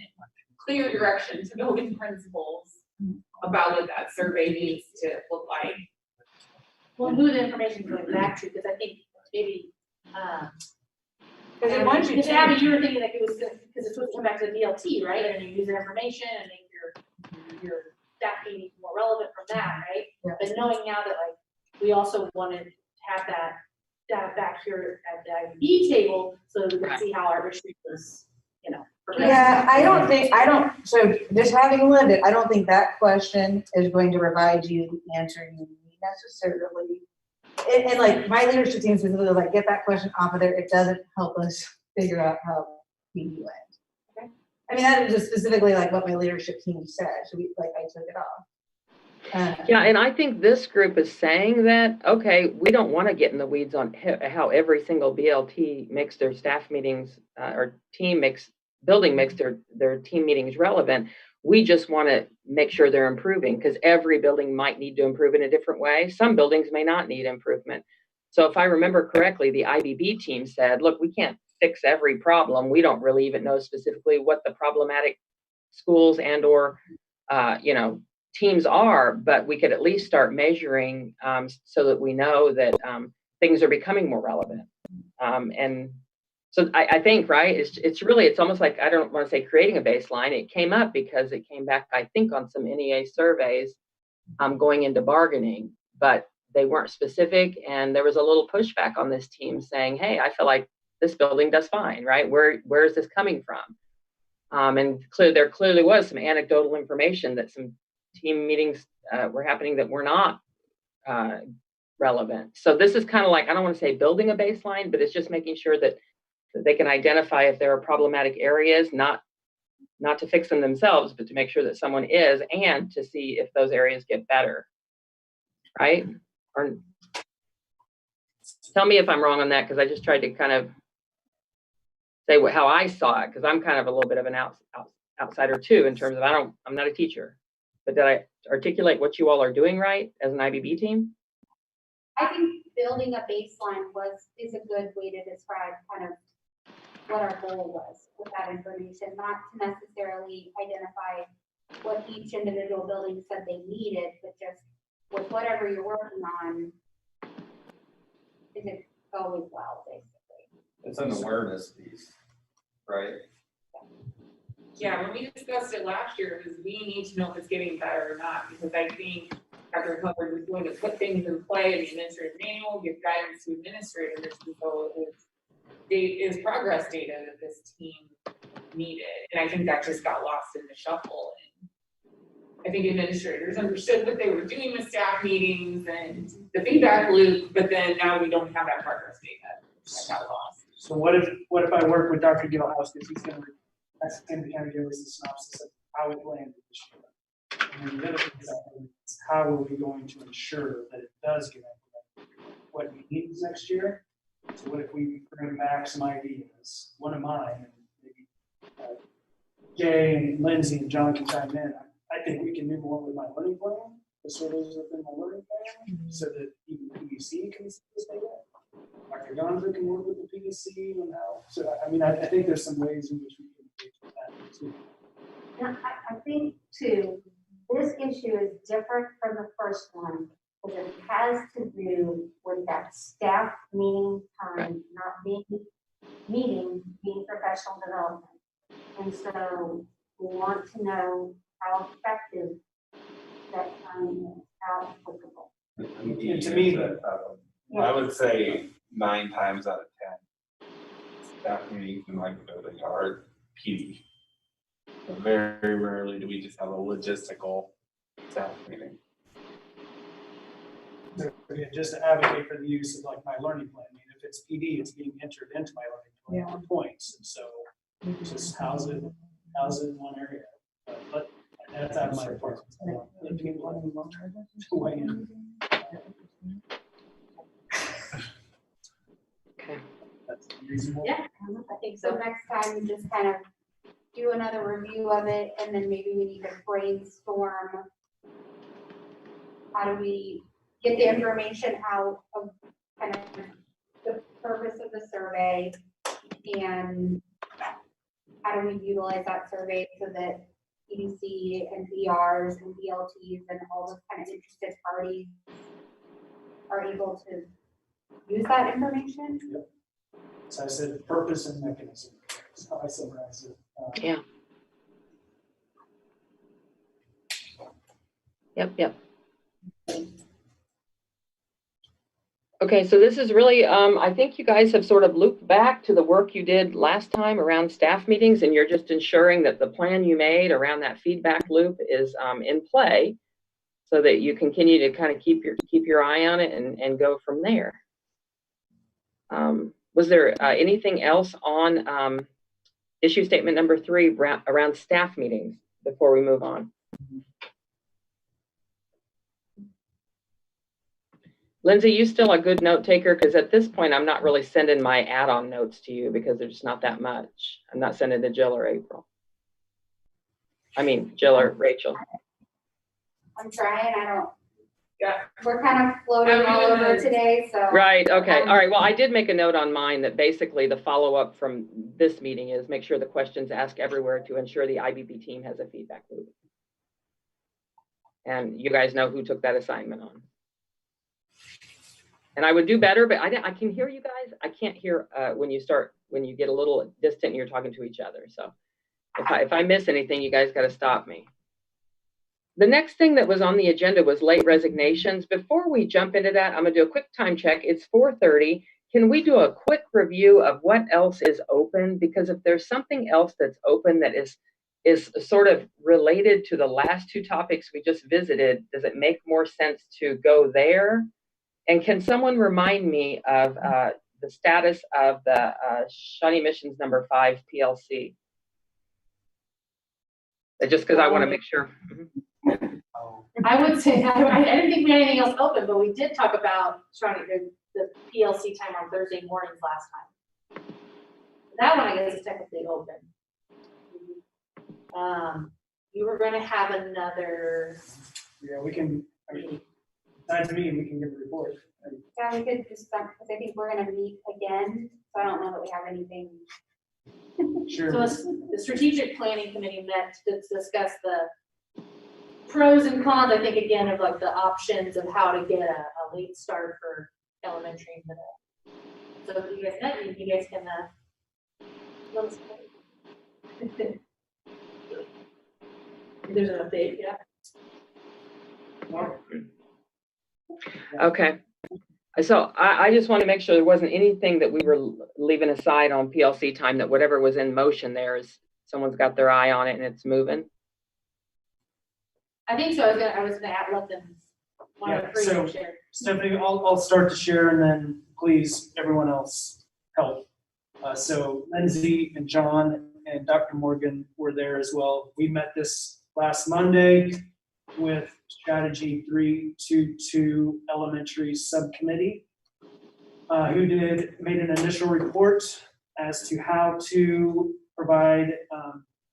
clear direction to building principals about what that survey needs to look like. Well, who the information is going back to, because I think maybe, Because once you Abby, you were thinking like it was because it's supposed to come back to the BLT, right? And you use the information and make your staff meeting more relevant from that, right? Yeah. But knowing now that like we also wanted to have that data back here at the IBB table so that we can see how our retreat was, progressing. Yeah, so just having lived it, I don't think that question is going to provide you the answer you need necessarily. And like my leadership team specifically was like, get that question off of there. It doesn't help us figure out how we went. Okay. I mean, that is just specifically like what my leadership team said. So I took it off. Yeah, and I think this group is saying that, okay, we don't want to get in the weeds on how every single BLT makes their staff meetings or building makes their team meetings relevant. We just want to make sure they're improving because every building might need to improve in a different way. Some buildings may not need improvement. So if I remember correctly, the IBB team said, look, we can't fix every problem. We don't really even know specifically what the problematic schools and or, teams are, but we could at least start measuring so that we know that things are becoming more relevant. And so I think, right, it's almost like, I don't want to say creating a baseline. It came up because it came back, I think, on some NEA surveys going into bargaining, but they weren't specific. And there was a little pushback on this team saying, hey, I feel like this building does fine, right? Where is this coming from? And there clearly was some anecdotal information that some team meetings were happening that were not relevant. So this is kind of like, I don't want to say building a baseline, but it's just making sure that they can identify if there are problematic areas, not to fix them themselves, but to make sure that someone is, and to see if those areas get better, right? Or tell me if I'm wrong on that, because I just tried to kind of say how I saw it, because I'm kind of a little bit of an outsider too, in terms of I'm not a teacher. But did I articulate what you all are doing right as an IBB team? I think building a baseline is a good way to describe kind of what our goal was with that information, not to necessarily identify what each individual building said they needed, but just with whatever you're working on, is it going well, basically? It's an awareness piece, right? Yeah, when we discussed it last year, it was we need to know if it's getting better or not, because I think Dr. Hubbard was going to put things in play in the administrative manual, give guidance to administrators, and so is progress data that this team needed. And I think that just got lost in the shuffle. And I think administrators understood what they were doing with staff meetings and the feedback loop, but then now we don't have that progress data. That got lost. So what if I work with Dr. Gilhouse, because he's going to ask him to kind of give us a synopsis of how it landed this year. And then the other thing is how are we going to ensure that it does get implemented? What we need next year. So what if we bring back some ideas? One of mine, and maybe Jay and Lindsay and John can chime in. I think we can do more with my learning plan, the surveys within my learning plan, so that even PDC can see this data. Dr. Gonza can work with the PDC and how. So I mean, I think there's some ways in which we can do that too. And I think too, this issue is different from the first one, because it has to do with that staff meeting time, not being professional development. And so we want to know how effective that time is, how applicable. And to me, I would say 9 times out of 10, staff meetings in my building are PD. Very rarely do we just have a logistical staff meeting. So again, just to advocate for the use of like my learning plan. I mean, if it's PD, it's being entered into my learning plan for points. And so just house it in one area. But that's out of my department. Okay. That's reasonable. Yeah, I think so. Next time, we just kind of do another review of it, and then maybe we need to brainstorm. How do we get the information out of kind of the purpose of the survey, and how do we utilize that survey so that EDC and PRs and BLTs and all those kind of interested parties are able to use that information? Yep. So I said purpose and mechanism. That's how I summarize it. Yeah. Yep. Okay, so this is really, I think you guys have sort of looped back to the work you did last time around staff meetings, and you're just ensuring that the plan you made around that feedback loop is in play, so that you continue to kind of keep your eye on it and go from there. Was there anything else on issue statement number 3 around staff meetings before we move on? Lindsay, you still a good note taker? Because at this point, I'm not really sending my add-on notes to you because there's not that much. I'm not sending to Jill or April. I mean, Jill or Rachel. I'm trying, I don't, Yeah. we're kind of floating all over today, so. Right, okay, all right. Well, I did make a note on mine that basically the follow-up from this meeting is make sure the questions asked everywhere to ensure the IBB team has a feedback loop. And you guys know who took that assignment on. And I would do better, but I can hear you guys. I can't hear when you get a little distant and you're talking to each other. So if I miss anything, you guys got to stop me. The next thing that was on the agenda was late resignations. Before we jump into that, I'm gonna do a quick time check. It's 4:30. Can we do a quick review of what else is open? Because if there's something else that's open that is sort of related to the last two topics we just visited, does it make more sense to go there? And can someone remind me of the status of the Shawnee Missions number 5 PLC? Just because I want to make sure. I would say, I didn't think we had anything else open, but we did talk about trying to do the PLC time on Thursday mornings last time. That one I guess is technically open. You were gonna have another. Yeah, we can, I mean, besides me, we can give a report. Yeah, we could just, because I think we're gonna meet again, so I don't know that we have anything. Sure. So the strategic planning committee met to discuss the pros and cons, I think, again, of like the options of how to get a late start for elementary and middle. So if you guys met, you guys can let us know. There's an update, yeah. Okay. So I just want to make sure there wasn't anything that we were leaving aside on PLC time, that whatever was in motion there is someone's got their eye on it and it's moving. I think so. I was gonna let them. So Stephanie, I'll start to share and then please everyone else help. So Lindsay and John and Dr. Morgan were there as well. We met this last Monday with Strategy 322 Elementary Subcommittee, who made an initial report as to how to provide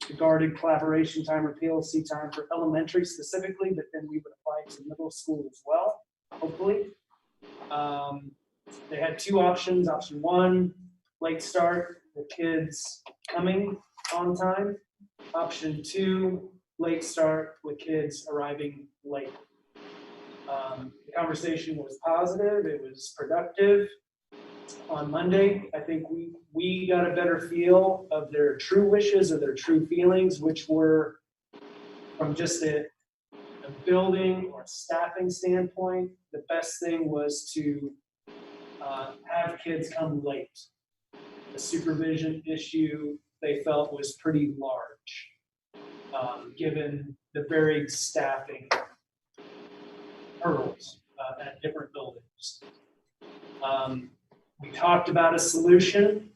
the guarded collaboration time or PLC time for elementary specifically, but then we would apply to middle school as well, hopefully. They had two options. Option one, late start, the kids coming on time. Option two, late start with kids arriving late. The conversation was positive, it was productive. On Monday, I think we got a better feel of their true wishes or their true feelings, which were from just a building or staffing standpoint, the best thing was to have kids come late. The supervision issue they felt was pretty large, given the varied staffing hurdles at different buildings. We talked about a solution,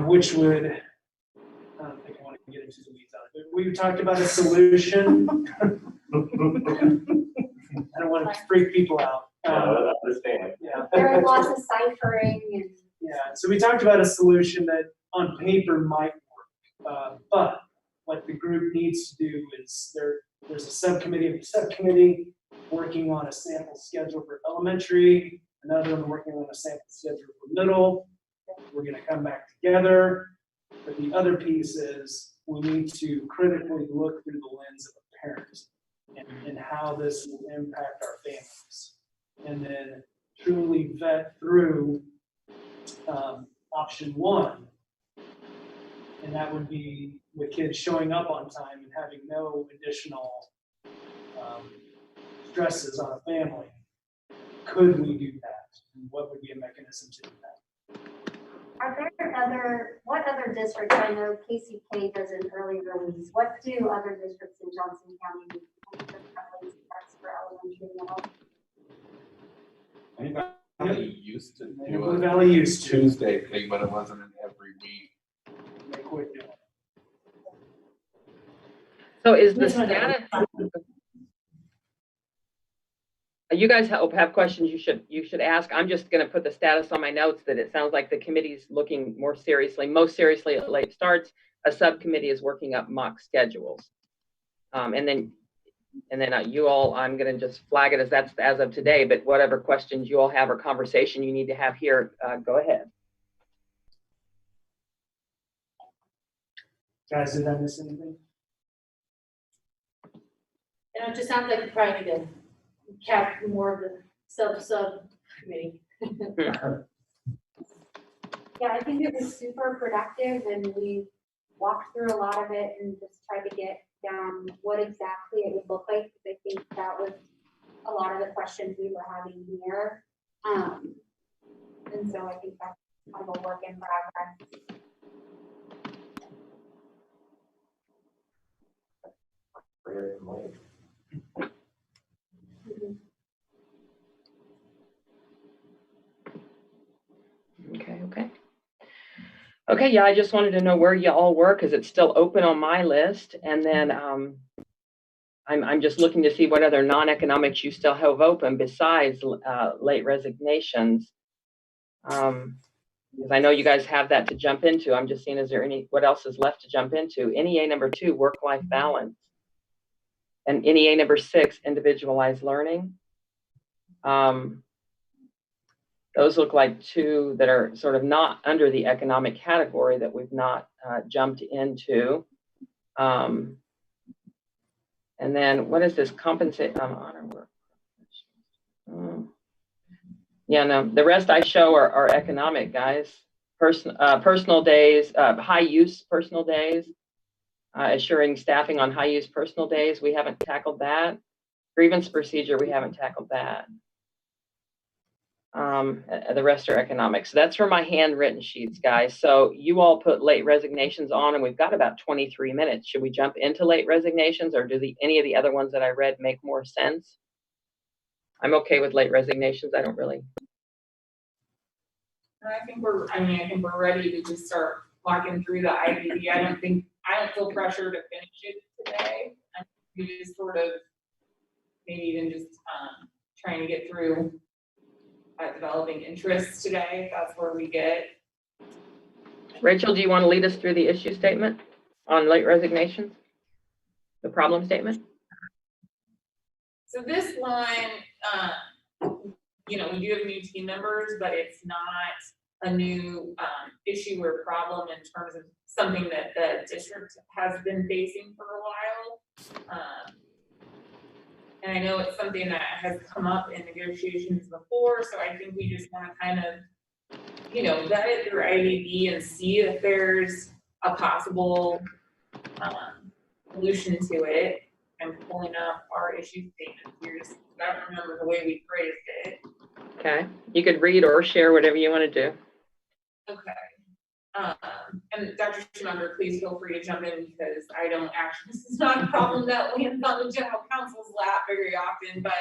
which would, I don't think I want to get into the weeds on it, but we talked about a solution. I don't want to freak people out. I understand. Yeah. There are lots of ciphering and. Yeah, so we talked about a solution that on paper might work, but what the group needs to do is there's a subcommittee working on a sample schedule for elementary, another one working on a sample schedule for middle. We're going to come back together. But the other piece is we need to critically look through the lens of a parent and how this will impact our families. And then truly vet through option one. And that would be with kids showing up on time and having no additional stresses on a family. Could we do that? And what would be a mechanism to do that? Are there what other districts, I know KCK does an early release, what do other districts in Johnson County do? For elementary and middle? Valley used to do Blue a Valley used to. Tuesday thing, but it wasn't in every week. They quit doing it. So is the status, You guys have questions you should ask. I'm just going to put the status on my notes that it sounds like the committee's looking most seriously at late starts. A subcommittee is working up mock schedules. And then you all, I'm going to just flag it as that's as of today, but whatever questions you all have or conversation you need to have here, go ahead. Guys, did I miss anything? And it just sounds like you probably need to cap more of the subcommittee. Yeah, I think it was super productive and we walked through a lot of it and just tried to get down what exactly it would look like. I think that was a lot of the questions we were having here. And so I think that's kind of a work in progress. Okay, yeah, I just wanted to know where you all were because it's still open on my list. And then I'm just looking to see what other non-economics you still have open besides late resignations. Because I know you guys have that to jump into. I'm just seeing, is there what else is left to jump into? NEA number 2, work-life balance. And NEA number 6, individualized learning. Those look like 2 that are sort of not under the economic category that we've not jumped into. And then what is this compensate honor work? Yeah, no, the rest I show are economic, guys. Personal days, high use personal days, assuring staffing on high use personal days. We haven't tackled that. Grievance procedure, we haven't tackled that. The rest are economics. So that's for my handwritten sheets, guys. So you all put late resignations on, and we've got about 23 minutes. Should we jump into late resignations, or do any of the other ones that I read make more sense? I'm okay with late resignations. I don't really. I think we're ready to just start walking through the IBB. I don't feel pressure to finish it today. We just sort of maybe even just trying to get through developing interests today. If that's where we get. Rachel, do you want to lead us through the issue statement on late resignations? The problem statement? So this one, we do have new team members, but it's not a new issue or problem in terms of something that the district has been facing for a while. And I know it's something that has come up in negotiations before, so I think we just want to kind of, vet it through IBB and see if there's a possible solution to it. I'm pulling up our issue statement here. I don't remember the way we phrased it. Okay, you could read or share whatever you want to do. Okay. And Dr. Schumacher, please feel free to jump in because this is not a problem that lands on the general counsel's lap very often, but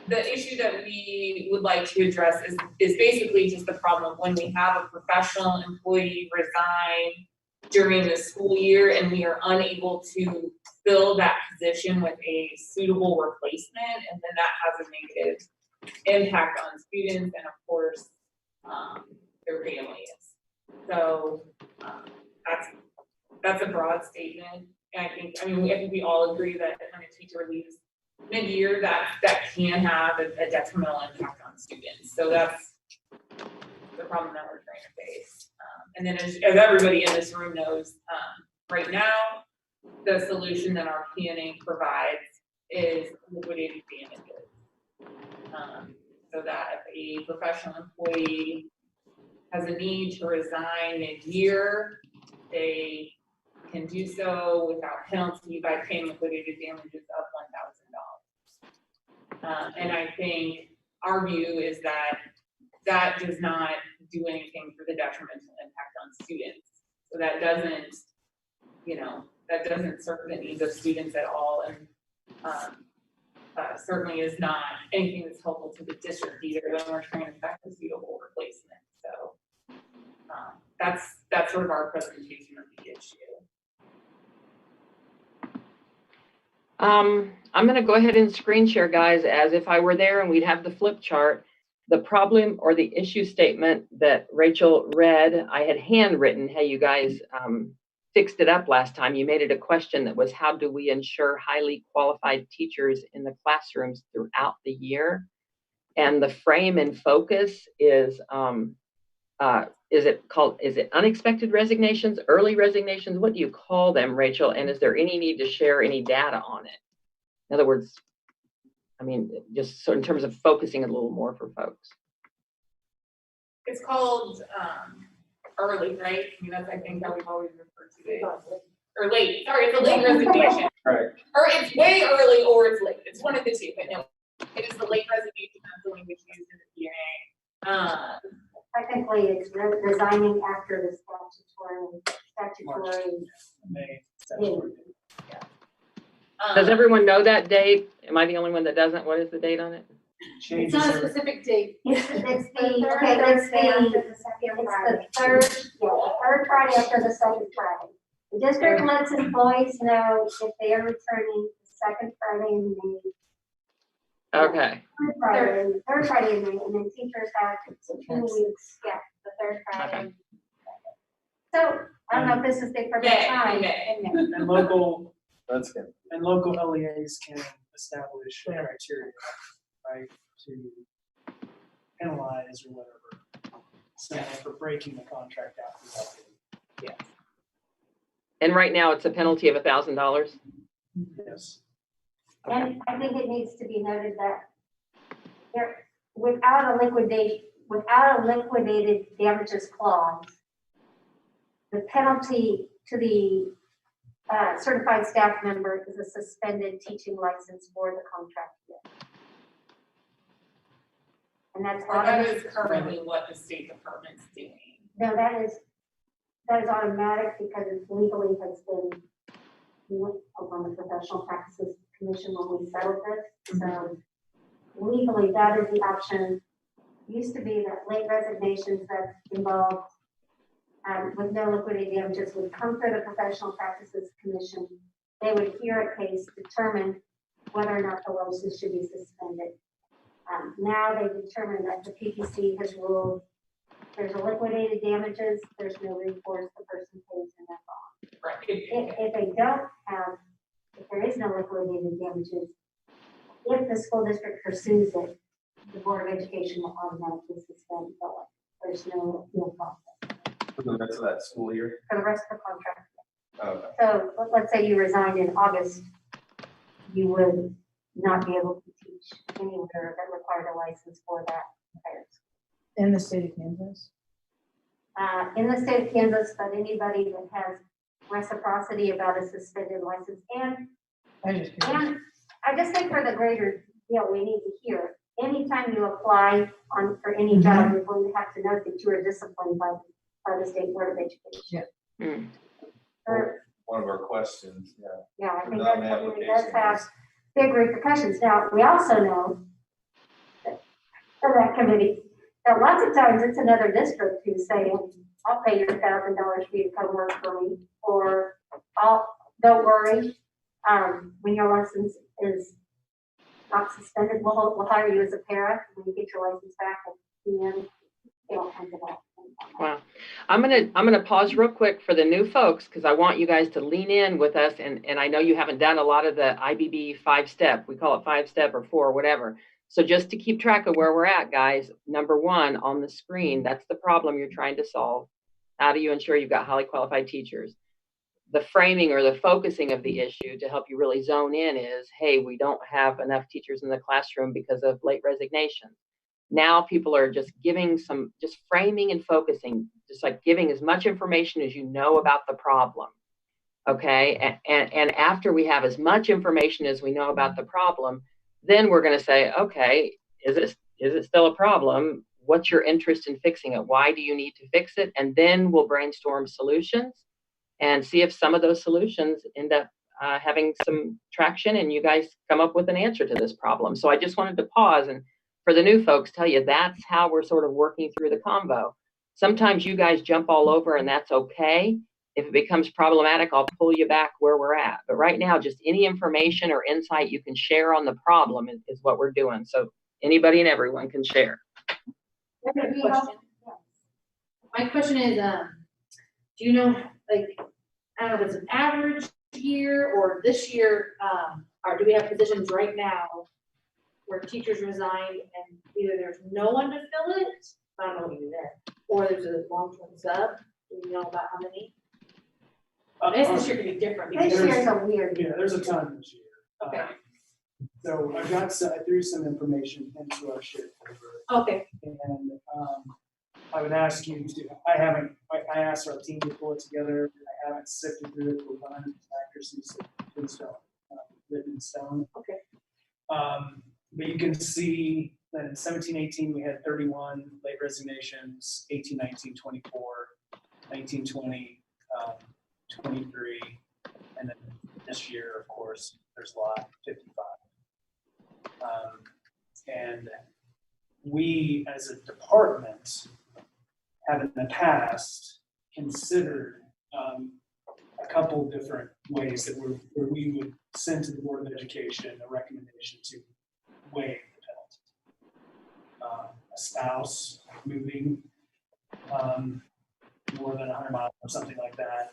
the issue that we would like to address is basically just the problem of when we have a professional employee resign during the school year and we are unable to fill that position with a suitable replacement, and then that has a negative impact on students and of course their families. So that's a broad statement, and I think we all agree that when a teacher leaves mid-year, that can have a detrimental impact on students. So that's the problem that we're trying to face. And then as everybody in this room knows, right now, the solution that our PNA provides is liquidated damages. So that if a professional employee has a need to resign mid-year, they can do so without penalty by paying liquidated damages of $1,000. And I think our view is that does not do anything for the detrimental impact on students. So that doesn't serve the needs of students at all, and certainly is not anything that's helpful to the district either when we're trying to effect a suitable replacement. So that's sort of our presentation of the issue. I'm going to go ahead and screen share, guys, as if I were there and we'd have the flip chart. The problem or the issue statement that Rachel read, I had handwritten. Hey, you guys fixed it up last time. You made it a question that was, how do we ensure highly qualified teachers in the classrooms throughout the year? And the frame and focus is it unexpected resignations, early resignations? What do you call them, Rachel? And is there any need to share any data on it? In other words, I mean, just so in terms of focusing a little more for folks. It's called early, right? I mean, that's, I think, how we've always referred to it. Or late, sorry, it's a late resignation. Right. Or it's way early or it's late. It's one of the two, but no, it is the late resignation. That's the language used in the DNA. Technically, it's resigning after the statutory. May. Does everyone know that date? Am I the only one that doesn't? What is the date on it? It's not a specific date. It's the third Friday after the second Friday. The district lets employees know if they are returning the second Friday in May. Okay. Third Friday in May, and then teachers have 2 weeks, the third Friday. Okay. So, I don't know if this is the perfect time. And local, That's good. and local LEAs can establish criteria, right, to penalize or whatever, someone for breaking the contract after that date. Yeah. And right now it's a penalty of $1,000. Yes. And I think it needs to be noted that without a liquidated damages clause, the penalty to the certified staff member is a suspended teaching license for the contract year. And that's That is currently what the State Department's doing. No, that is automatic because it legally has been on the Professional Practices Commission when we settled this. So legally, that is the option. Used to be that late resignations that involved with no liquidated damages would come through the Professional Practices Commission. They would hear a case, determine whether or not the license should be suspended. Now they determine that the PPC has ruled there's a liquidated damages, there's no recourse, the person pays and that's all. Right. If they don't have, if there is no liquidated damages, if the school district pursues it, the Board of Education will automatically suspend the license. There's no appeal process. For the rest of that school year? For the rest of the contract. Okay. So let's say you resigned in August, you would not be able to teach anywhere that required a license for that entire school. In the state of Kansas? In the state of Kansas, but anybody that has reciprocity about a suspended license. And I just think for the greater deal, we need to hear, anytime you apply for any job, you're going to have to note that you are disciplined by the State Board of Education. Yeah. One of our questions, yeah. Yeah, I think For that's that something that does application have is- big repercussions. Now, we also know for that committee that lots of times it's another district who's saying, I'll pay you $1,000 for you to come work for me, or don't worry, when your license is not suspended, we'll hire you as a para when you get your license back, and they don't come to that. Wow. I'm gonna pause real quick for the new folks because I want you guys to lean in with us, and I know you haven't done a lot of the IBB 5-step. We call it 5-step or 4, whatever. So just to keep track of where we're at, guys, number 1 on the screen, that's the problem you're trying to solve. How do you ensure you've got highly qualified teachers? The framing or the focusing of the issue to help you really zone in is, hey, we don't have enough teachers in the classroom because of late resignation. Now people are just framing and focusing, just like giving as much information as you know about the problem. Okay, and after we have as much information as we know about the problem, then we're going to say, okay, is it still a problem? What's your interest in fixing it? Why do you need to fix it? And then we'll brainstorm solutions and see if some of those solutions end up having some traction and you guys come up with an answer to this problem. So I just wanted to pause and for the new folks tell you that's how we're sort of working through the convo. Sometimes you guys jump all over and that's okay. If it becomes problematic, I'll pull you back where we're at. But right now, just any information or insight you can share on the problem is what we're doing. So anybody and everyone can share. I have a question. My question is, do you know, like, I don't know if it's an average year or this year, or do we have positions right now where teachers resigned and either there's no one to fill it, I don't know what you do there, or there's a long-term sub? Do you know about how many? I guess this year could be different. This because- year's a weird. Yeah, there's a ton this year. Okay. So I threw some information into our shared folder. Okay. And I would ask you to, I asked our team to pull it together. I haven't sifted through it for 100% accuracy, so please don't written in stone. Okay. But you can see that in 17-18, we had 31 late resignations, 18-19, 24, 19-20, 23, and then this year, of course, there's a lot, 55. And we, as a department, have in the past considered a couple different ways that where we would send to the Board of Education a recommendation to waive the penalty. A spouse moving more than 100 miles or something like that,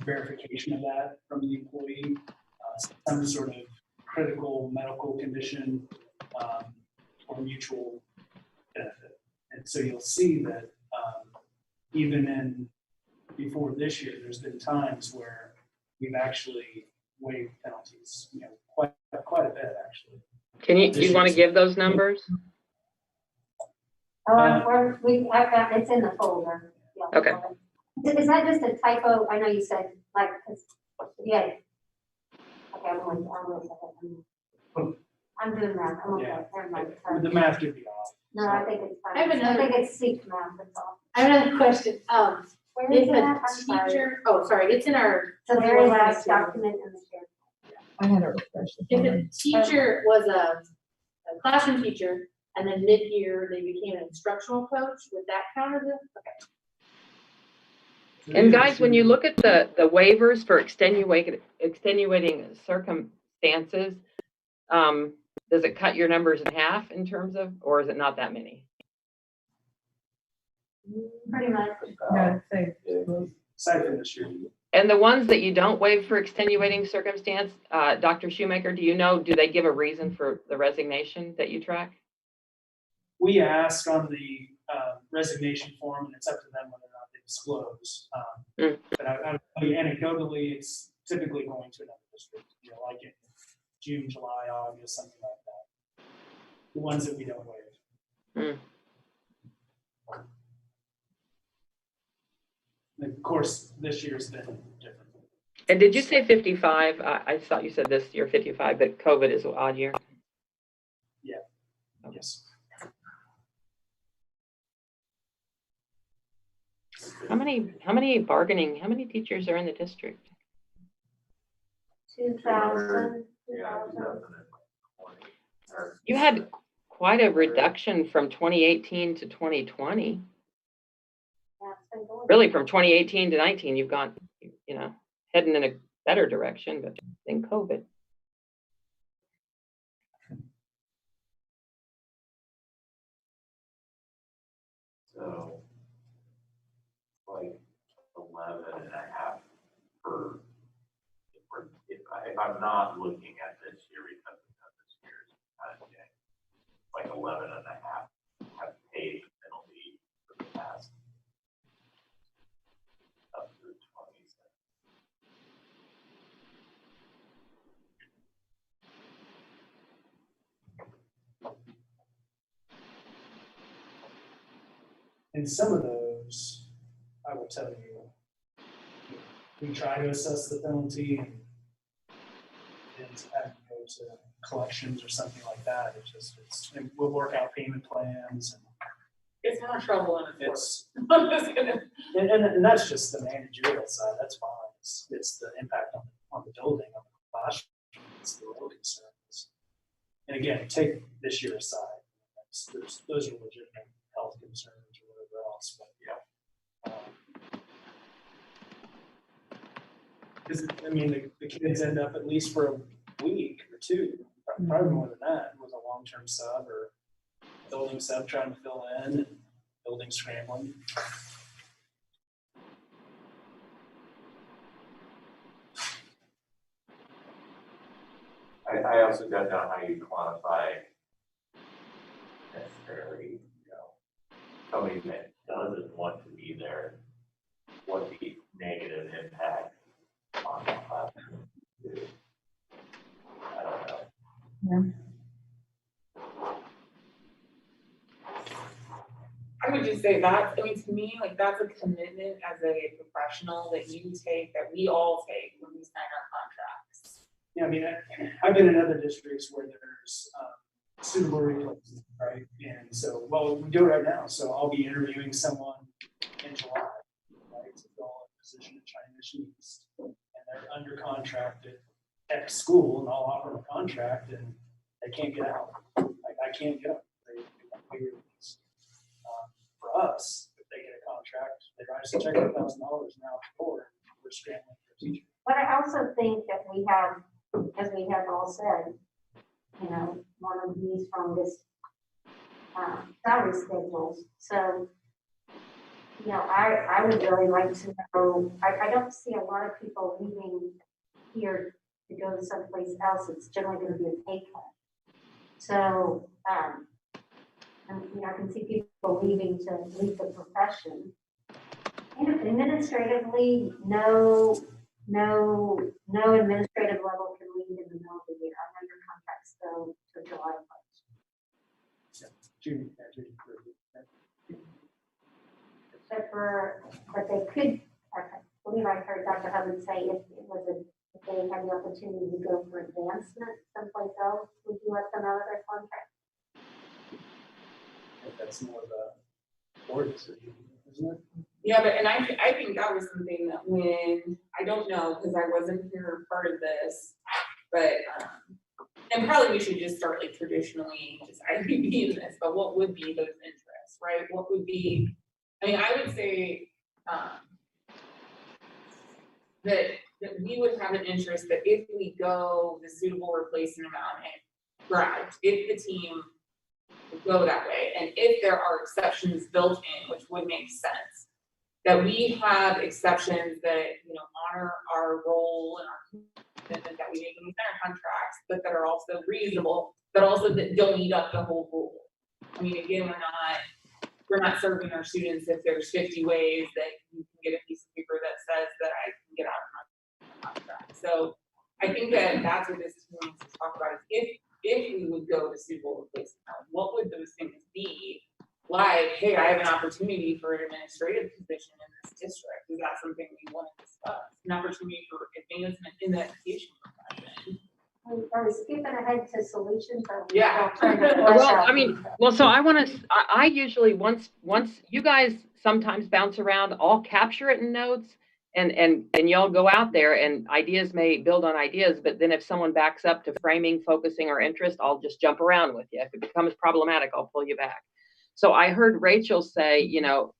verification of that from the employee, some sort of critical medical condition or mutual benefit. And so you'll see that even before this year, there's been times where we've actually waived penalties, quite a bit actually. Do you want to give those numbers? It's in the folder. Yeah. Okay. Is that just a typo? I know you said like, yeah. Okay, I'm doing math. I'm okay. Yeah. Never mind. The math could be off. No, I think it's fine. I have another- I think it's seek math, that's all. I have another question. Where is If it a at? I'm sorry. teacher, oh, sorry, it's in our. It's the very last document in the shared. I had a refresh. If a teacher was a classroom teacher and then mid-year they became an instructional coach, would that count as a? And guys, when you look at the waivers for extenuating circumstances, does it cut your numbers in half in terms of, or is it not that many? Pretty much. Yeah, say, Aside from this year. And the ones that you don't waive for extenuating circumstance, Dr. Shoemaker, do they give a reason for the resignation that you track? We ask on the resignation form, and it's up to them whether or not they disclose. But I would tell you anecdotally, it's typically going to another district, like in June, July, August, something like that. The ones that we don't waive. And of course, this year's been different. And did you say 55? I thought you said this year 55, but COVID is an odd year. Yeah. Yes. How many teachers are in the district? 2,000. You had quite a reduction from 2018 to 2020. Really, from 2018 to 19, you've gone, heading in a better direction, but then COVID. So, like 11 and a half per, if I'm not looking at this year because this year's kind of game, like 11 and a half have paid penalty for the past up to 20 cents. And some of those, I will tell you, we try to assess the penalty and have to go to collections or something like that. And we'll work out payment plans. And It's more trouble in it. and that's just the managerial side. That's fine. It's the impact on the building, on the classroom. It's the real concerns. And again, take this year aside. Those are legitimate health concerns or whatever else. But yeah. Because, I mean, the kids end up at least for a week or two, probably more than that, with a long-term sub or building sub trying to fill in and building scrambling. I also don't know how you quantify necessarily, somebody that doesn't want to be there, what the negative impact on the classroom is. I don't know. Yeah. I would just say that, I mean, to me, like, that's a commitment as a professional that you take, that we all take when we sign our contracts. Yeah, I mean, I've been in other districts where there's suitable replacement, right? And so, well, we do it right now. So I'll be interviewing someone in July, right, to fill a position at Shawnee Mission East, and they're under contract at X school, and I'll offer them a contract, and they can't get out. Like, I can't get them. They pay release. For us, if they get a contract, they write us a check of $1,000 now for, we're scrambling for a teacher. But I also think that we have, as we have all said, you know, one of the strongest salary schedules. So, you know, I would really like to know, I don't see a lot of people leaving here to go to someplace else. It's generally going to be a pay cut. So, and, you know, I can see people leaving to leave the profession. And administratively, no administrative level can leave in the middle of the year. I know your contracts go to July 1st. June. Except for, but they could, I believe I heard Dr. Hubbard say if they had the opportunity to go for advancement someplace else, would you let them out of their contract? That's more of a board decision, isn't it? Yeah, but, and I think that was something that when, I don't know, because I wasn't here part of this, but, and probably we should just start like traditionally, just IBB in this, but what would be those interests, right? What would be, I mean, I would say, that we would have an interest that if we go the suitable replacement amount and grad, if the team would go that way, and if there are exceptions built in, which would make sense, that we have exceptions that, you know, honor our role and our commitment that we make in our contracts, but that are also reasonable, but also that don't eat up the whole rule. I mean, again, we're not serving our students if there's 50 ways that you can get a piece of paper that says that I can get out of my contract. So I think that that's what this team needs to talk about is if we would go to suitable replacement, what would those things be? Like, hey, I have an opportunity for an administrative position in this district. Is that something we want to discuss? An opportunity for advancement in the education profession. Are we skipping ahead to solutions? Or Yeah. Well, I mean, so I want to, I usually, once you guys sometimes bounce around, I'll capture it in notes and y'all go out there and ideas may build on ideas, but then if someone backs up to framing, focusing, or interest, I'll just jump around with you. If it becomes problematic, I'll pull you back. So I heard Rachel say, you know,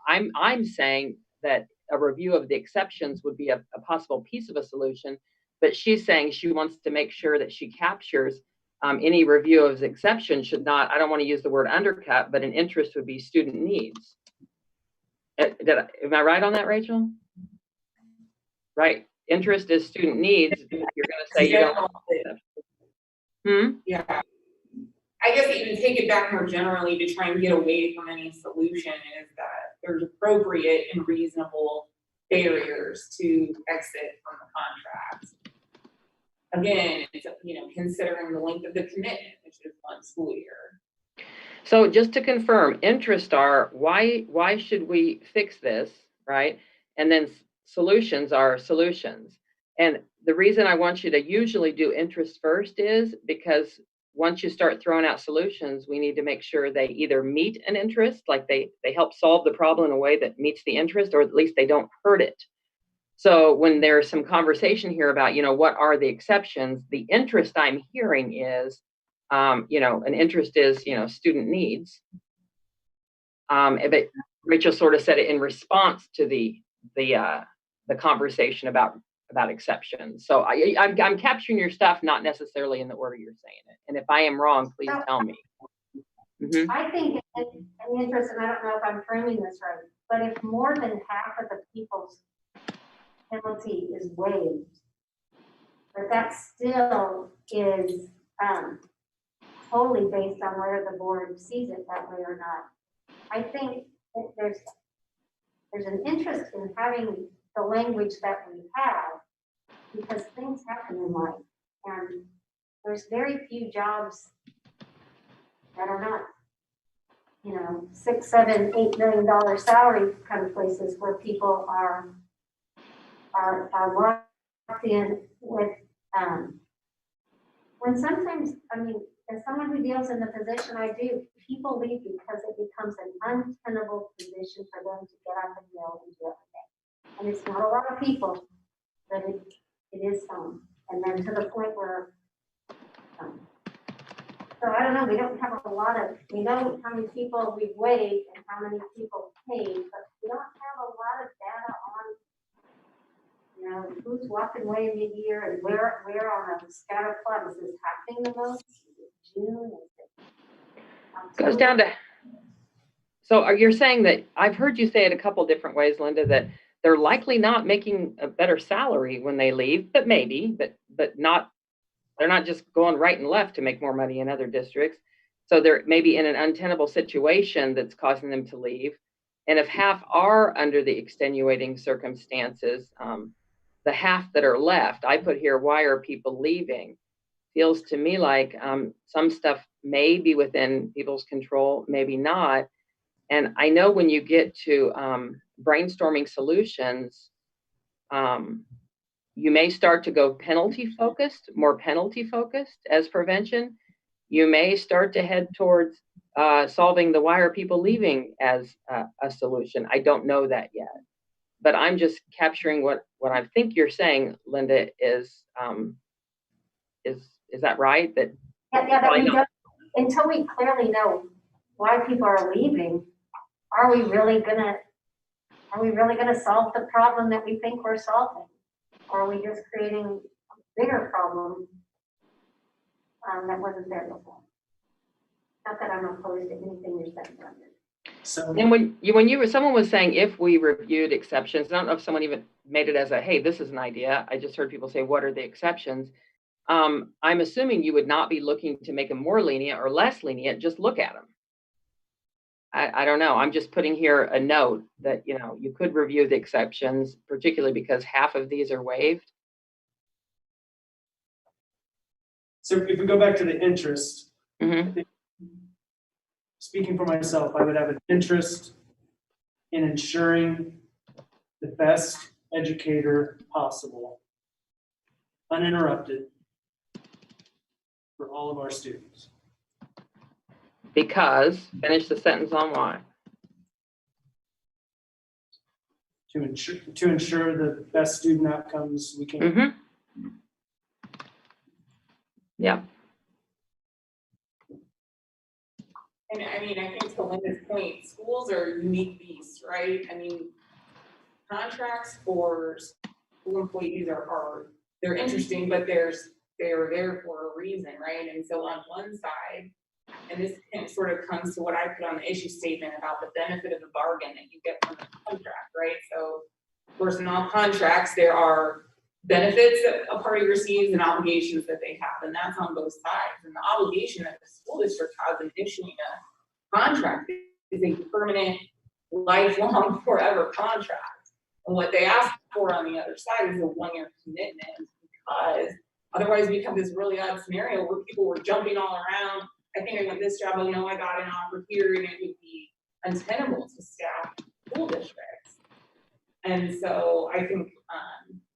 I'm saying that a review of the exceptions would be a possible piece of a solution, but she's saying she wants to make sure that she captures any review of the exception should not, I don't want to use the word undercut, but an interest would be student needs. Am I right on that, Rachel? Right. Interest is student needs. You're going to say you don't. Yeah. I guess even take it back more generally to try and get away from any solution is that there's appropriate and reasonable barriers to exit from the contract. Again, it's, you know, considering the length of the commitment, which is 1 school year. So just to confirm, interests are why should we fix this, right? And then solutions are solutions. And the reason I want you to usually do interest first is because once you start throwing out solutions, we need to make sure they either meet an interest, like they help solve the problem in a way that meets the interest, or at least they don't hurt it. So when there's some conversation here about, you know, what are the exceptions, the interest I'm hearing is, you know, an interest is, you know, student needs. But Rachel sort of said it in response to the conversation about about exceptions. So I'm capturing your stuff, not necessarily in the order you're saying it. And if I am wrong, please tell me. I think in the interest, and I don't know if I'm framing this right, but if more than half of the people's penalty is waived, but that still is totally based on whether the board sees it that way or not. I think that there's an interest in having the language that we have because things happen in life, and there's very few jobs that are not, you know, $6, $7, $8 million salary kind of places where people are locked in with, when sometimes, I mean, as someone who deals in the position I do, people leave because it becomes an untenable position for them to get up and go and do every day. And it's not a lot of people, but it is some. And then to the point where, so I don't know, we don't have a lot of, we know how many people we've waived and how many people paid, but we don't have a lot of data on, you know, who's walking away mid-year and where on a scatter plot is this happening the most? Is it June? Is it Goes down to, so you're saying that, I've heard you say it a couple different ways, Linda, that they're likely not making a better salary when they leave, but maybe, but not, they're not just going right and left to make more money in other districts. So they're maybe in an untenable situation that's causing them to leave. And if half are under the extenuating circumstances, the half that are left, I put here, why are people leaving? Feels to me like some stuff may be within people's control, maybe not. And I know when you get to brainstorming solutions, you may start to go more penalty focused as prevention. You may start to head towards solving the why are people leaving as a solution. I don't know that yet, but I'm just capturing what I think you're saying, Linda, is that right? That that we don't, until we clearly know why people are leaving, are we really gonna solve the problem that we think we're solving? Or are we just creating a bigger problem that wasn't there before? Not that I'm opposed to anything you're saying about it. So, and someone was saying if we reviewed exceptions, I don't know if someone even made it as a, hey, this is an idea. I just heard people say, what are the exceptions? I'm assuming you would not be looking to make them more lenient or less lenient, just look at them. I don't know. I'm just putting here a note that, you know, you could review the exceptions, particularly because half of these are waived. so if we go back to the interest, I think, speaking for myself, I would have an interest in ensuring the best educator possible, uninterrupted, for all of our students. Because, finish the sentence on why. To ensure the best student outcomes we can. Yeah. And I mean, I think to Linda's point, schools are unique beasts, right? I mean, contracts for school employees they're interesting, but they're there for a reason, right? And so on one side, and this sort of comes to what I put on the issue statement about the benefit of the bargain that you get from the contract, right? So, of course, in all contracts, there are benefits that a party receives and obligations that they have, and that's on both sides. And the obligation that the school district has in issuing a contract is a permanent, lifelong, forever contract. And what they ask for on the other side is a one-year commitment, because otherwise we have this really odd scenario where people were jumping all around. I think I want this job, oh no, I got an offer here, and it would be untenable to staff school districts. And so I think,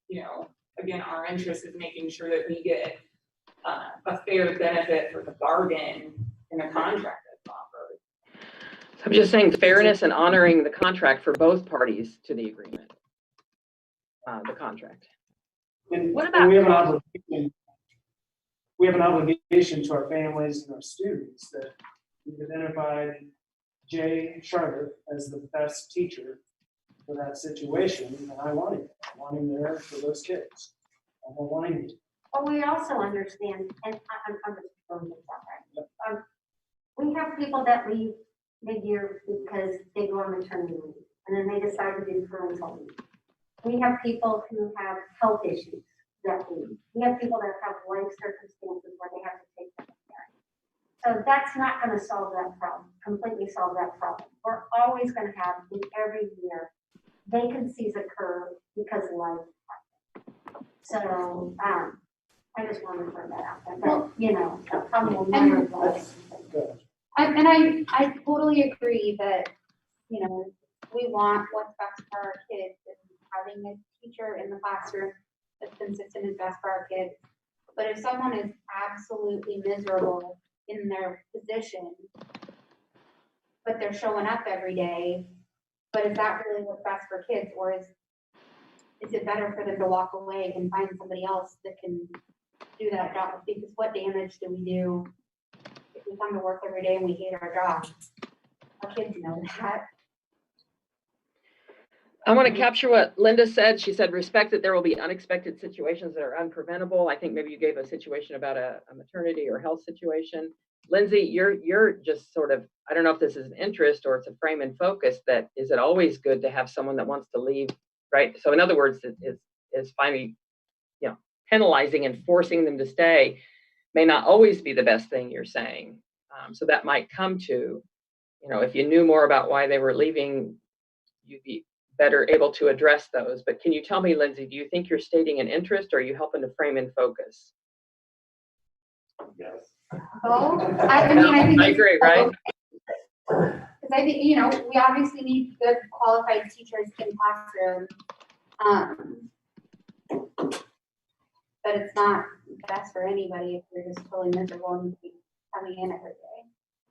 you know, again, our interest is making sure that we get a fair benefit for the bargain in a contract that's offered. I'm just saying fairness and honoring the contract for both parties to the agreement, the contract. And what about we have an obligation to our families and our students that we've identified Jay Charlotte as the best teacher for that situation, and I want him. I want him there for those kids. I don't want him. But we also understand, and I'm just throwing this out there. We have people that leave mid-year because they go on maternity leave, and then they decide to do parental leave. We have people who have health issues that leave. We have people that have life circumstances where they have to take care of their. So that's not going to solve that problem, completely solve that problem. We're always going to have, in every year, vacancies occur because life happens. So I just wanted to throw that out there. But, you know, that problem will never go. I totally agree that, you know, we want what's best for our kids, and having a teacher in the classroom that's consistent is best for our kids. But if someone is absolutely miserable in their position, but they're showing up every day, but is that really what's best for kids? Or is it better for them to walk away and find somebody else that can do that job? Because what damage do we do if we come to work every day and we hate our job? Our kids know that. I want to capture what Linda said. She said, respect that there will be unexpected situations that are unpreventable. I think maybe you gave a situation about a maternity or health situation. Lindsay, you're just sort of, I don't know if this is an interest or it's a frame and focus, that is it always good to have someone that wants to leave, right? So in other words, is finally, you know, penalizing and forcing them to stay may not always be the best thing you're saying. So that might come to, you know, if you knew more about why they were leaving, you'd be better able to address those. But can you tell me, Lindsay, do you think you're stating an interest, or are you helping to frame and focus? Yes. Oh, I mean, I think I agree, right? Because I think, you know, we obviously need good qualified teachers in classroom. But it's not best for anybody if you're just totally miserable and keep coming in every day.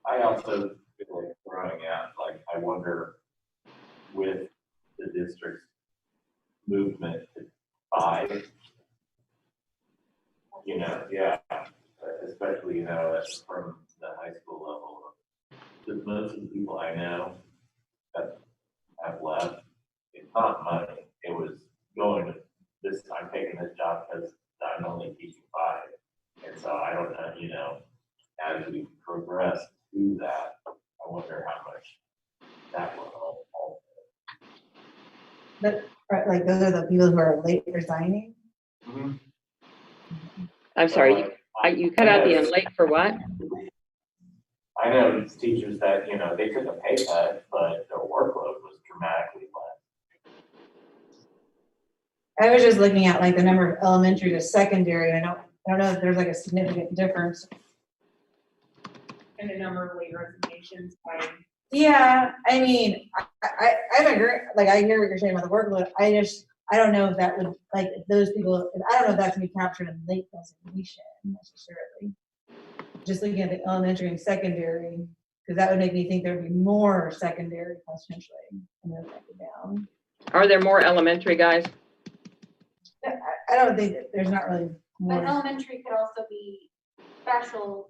I also feel like throwing out, like, I wonder with the district's movement to 5, you know, yeah, especially, you know, from the high school level. Because most of the people I know that have left, it's not money. It was going to this, I'm taking this job because I'm only teaching 5. And so I don't know, you know, as we progress through that, I wonder how much that will help. But, like, those are the people who are late resigning? Mm-hmm. I'm sorry, you cut out the late for what? I know these teachers that, you know, they took a pay cut, but their workload was dramatically less. I was just looking at like the number of elementary to secondary, and I don't know if there's like a significant difference. And the number of late resignations by. Yeah, I mean, I agree, like, I hear what you're saying about the workload. I don't know if that would, like, if those people, I don't know if that's gonna be captured in late resignation necessarily. Just looking at the elementary and secondary, because that would make me think there would be more secondary potentially. And then back down. Are there more elementary guys? I don't think that there's not really more. But elementary could also be special,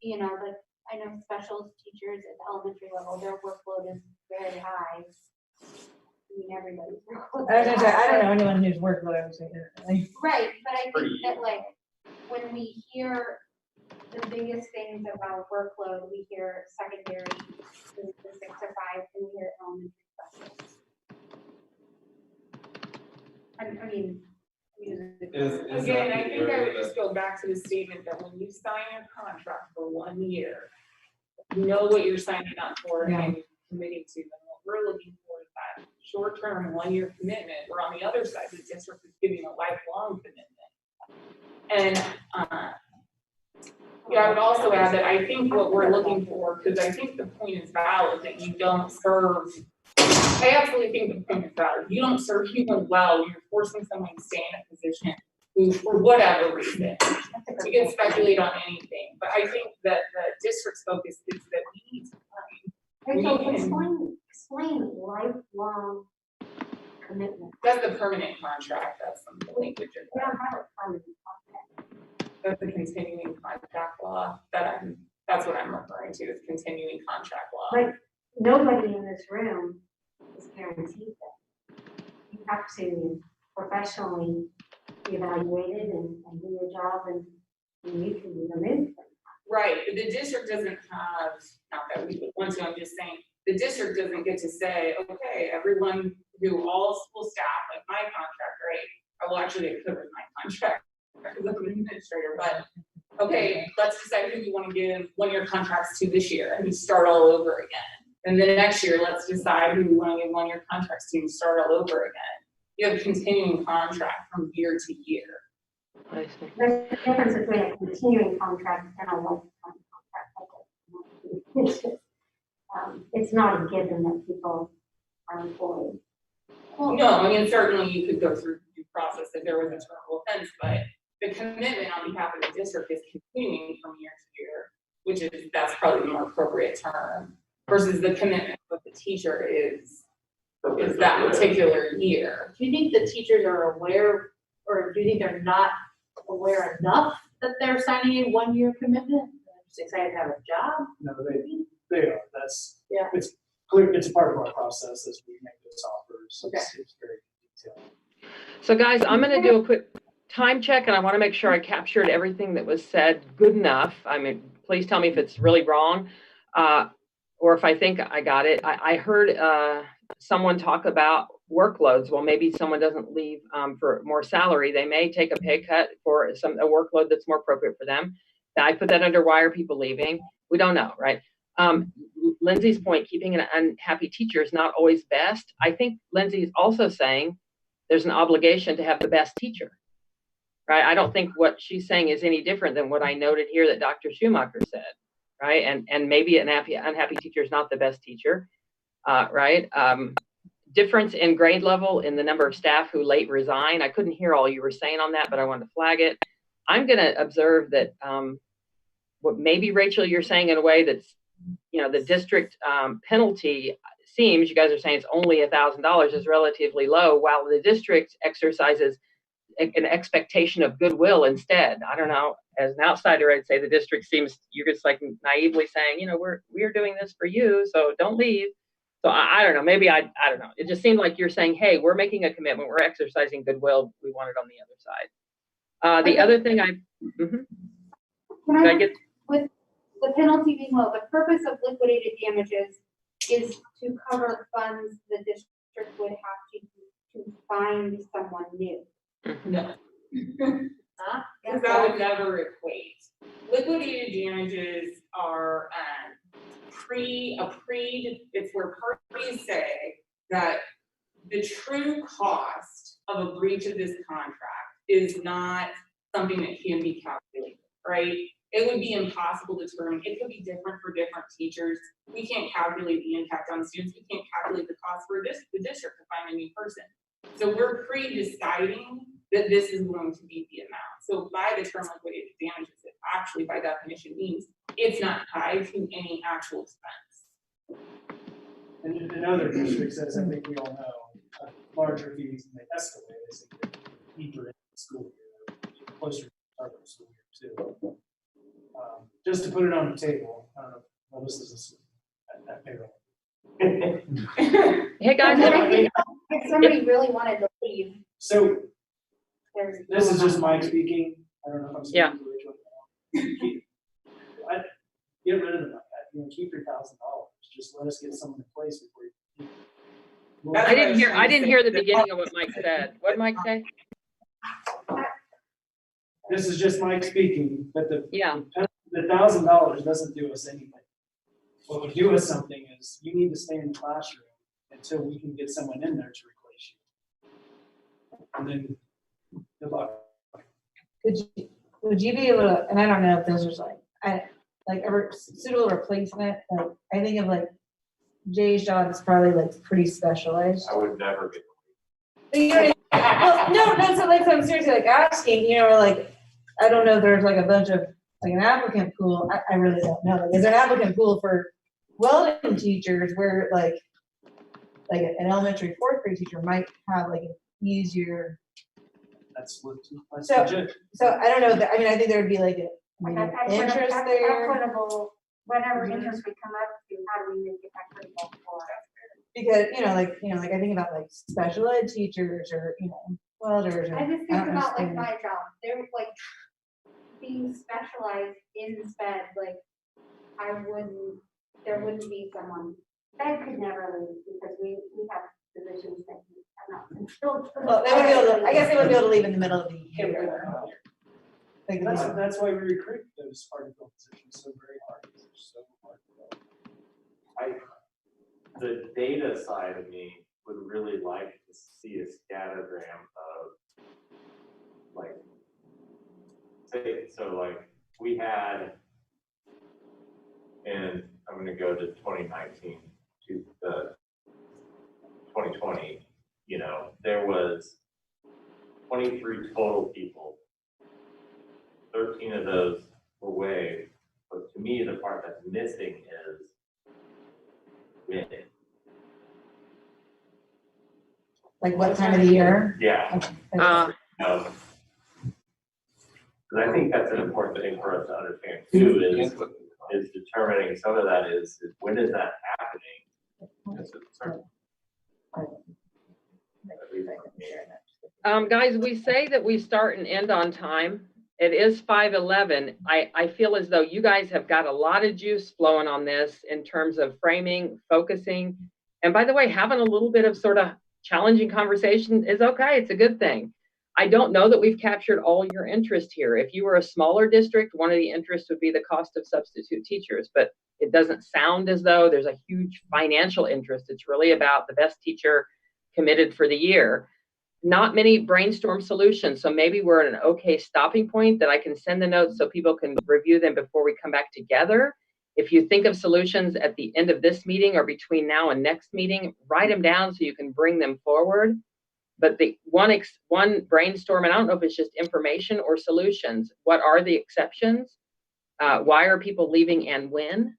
you know, like, I know special teachers at the elementary level, their workload is very high. I mean, everybody's workload. I was gonna say, I don't know anyone whose workload I would say differently. Right, but I think that, like, when we hear the biggest things about workload, we hear secondary, the 6 to 5, and we hear elementary specials. I mean, Again, I think I would just go back to the statement that when you sign a contract for 1 year, you know what you're signing up for and you're committing to. And what we're looking for is that short-term 1-year commitment, where on the other side, the district is giving a lifelong commitment. And yeah, I would also add that I think what we're looking for, because I think the point is valid, that you don't serve. I absolutely think the point is valid. You don't serve people well when you're forcing someone to stay in a position who, for whatever reason, we can speculate on anything. But I think that the district's focus is that we need to find. Explain lifelong commitment. That's the permanent contract. That's some language. We don't have a permanent contract. That's the continuing contract law. That's what I'm referring to, is continuing contract law. But nobody in this room is guaranteed that. have to professionally be evaluated and do your job, and you can be removed. Right, but the district doesn't have, not that we would want to, I'm just saying, the district doesn't get to say, okay, everyone who, all school staff, like my contract, right? I will actually get covered in my contract because I'm an administrator, but okay, let's decide who we want to give 1-year contracts to this year and we start all over again. And then next year, let's decide who we want to give 1-year contracts to and start all over again. You have a continuing contract from year to year. I see. There's a difference between a continuing contract and a lifetime contract. It's just, it's not a given that people are employed. Well, no, I mean, certainly you could go through the process if there was a terminable offense, but the commitment on behalf of the district is continuing from year to year, which is, that's probably the more appropriate term, versus the commitment of the teacher is that particular year. Do you think the teachers are aware, or do you think they're not aware enough that they're signing a 1-year commitment? They're just excited to have a job? No, they are. That's, Yeah. it's clear, it's a part of our process as we make those offers. Okay. It's very detailed. So guys, I'm going to do a quick time check, and I want to make sure I captured everything that was said good enough. I mean, please tell me if it's really wrong, or if I think I got it. I heard someone talk about workloads. Well, maybe someone doesn't leave for more salary. They may take a pay cut for a workload that's more appropriate for them. I put that under why are people leaving? We don't know, right? Lindsay's point, keeping an unhappy teacher is not always best. I think Lindsay is also saying there's an obligation to have the best teacher, right? I don't think what she's saying is any different than what I noted here that Dr. Schumacher said, right? And maybe an unhappy teacher is not the best teacher, right? Difference in grade level in the number of staff who late resign. I couldn't hear all you were saying on that, but I wanted to flag it. I'm going to observe that what maybe, Rachel, you're saying in a way that's, you know, the district penalty seems, you guys are saying it's only $1,000 is relatively low, while the district exercises an expectation of goodwill instead. I don't know, as an outsider, I'd say the district seems, you're just like naively saying, you know, we're doing this for you, so don't leave. So I don't know, maybe I don't know. It just seemed like you're saying, hey, we're making a commitment, we're exercising goodwill, we want it on the other side. The other thing with the penalty being low, the purpose of liquidated damages is to cover funds the district would have to find someone new. No. Huh? Because that would never equate. Liquidated damages are it's where parties say that the true cost of a breach of this contract is not something that can be calculated, right? It would be impossible to determine. It could be different for different teachers. We can't calculate the impact on students. We can't calculate the cost for the district to find a new person. So we're pre-deciding that this is going to be the amount. So by the term liquidated damages, it actually by definition means it's not tied to any actual expense. And in other districts, as I think we all know, larger fees and they escalate as they get deeper into the school year, closer to the start of the school year too. Just to put it on the table, I don't know, well, this is that payroll. Hey guys, If somebody really wanted to leave, so there's. this is just Mike speaking. I don't know if I'm speaking to Rachel. Get rid of them. You know, keep your $1,000. Just let us get someone in place before you. I didn't hear the beginning of what Mike said. What did Mike say? This is just Mike speaking, but the $1,000 doesn't do us anything. What would do us something is you need to stay in the classroom until we can get someone in there to replace you. And then good luck. Would you be able to, and I don't know if this was a suitable replacement, like I think of like Jay's job is probably like pretty specialized. I would never get. You know what I mean? Well, no, so like I'm seriously like asking, you know, like I don't know if there's like a bunch of like an applicant pool. I really don't know. Like, is there an applicant pool for welding teachers where like an elementary 4th grade teacher might have like an easier. That's So legit. I don't know. I mean, I think there would be like interest there. Equitable, whatever interest we come up to, how do we make it equitable for Because, like I think about like special ed teachers or, welders or. I just think don't about like understand. my job, they're like being specialized in sped, like there wouldn't be someone, sped could never leave because we have positions that are not. and still- Well, they would be able to, I guess they would be able to leave in the middle of the year. Like, That's why we recruit those hard to fill positions so very hard. Because they're so hard to fill. The data side of me would really like to see a scattergram of like, so like we had, and I'm going to go to 2019 to 2020, there was 23 total people. 13 of those were waived. But to me, the part that's missing is when. Like what time of the year? Yeah. Okay. Because I think that's an important thing for us to understand too, is determining some of that is when is that happening? Guys, we say that we start and end on time. It is 5:11. I feel as though you guys have got a lot of juice flowing on this in terms of framing, focusing. And by the way, having a little bit of sort of challenging conversation is okay. It's a good thing. I don't know that we've captured all your interest here. If you were a smaller district, one of the interests would be the cost of substitute teachers, but it doesn't sound as though there's a huge financial interest. It's really about the best teacher committed for the year. Not many brainstorm solutions, so maybe we're at an okay stopping point that I can send the notes so people can review them before we come back together. If you think of solutions at the end of this meeting or between now and next meeting, write them down so you can bring them forward. But the one brainstorm, and I don't know if it's just information or solutions. What are the exceptions? Why are people leaving and when?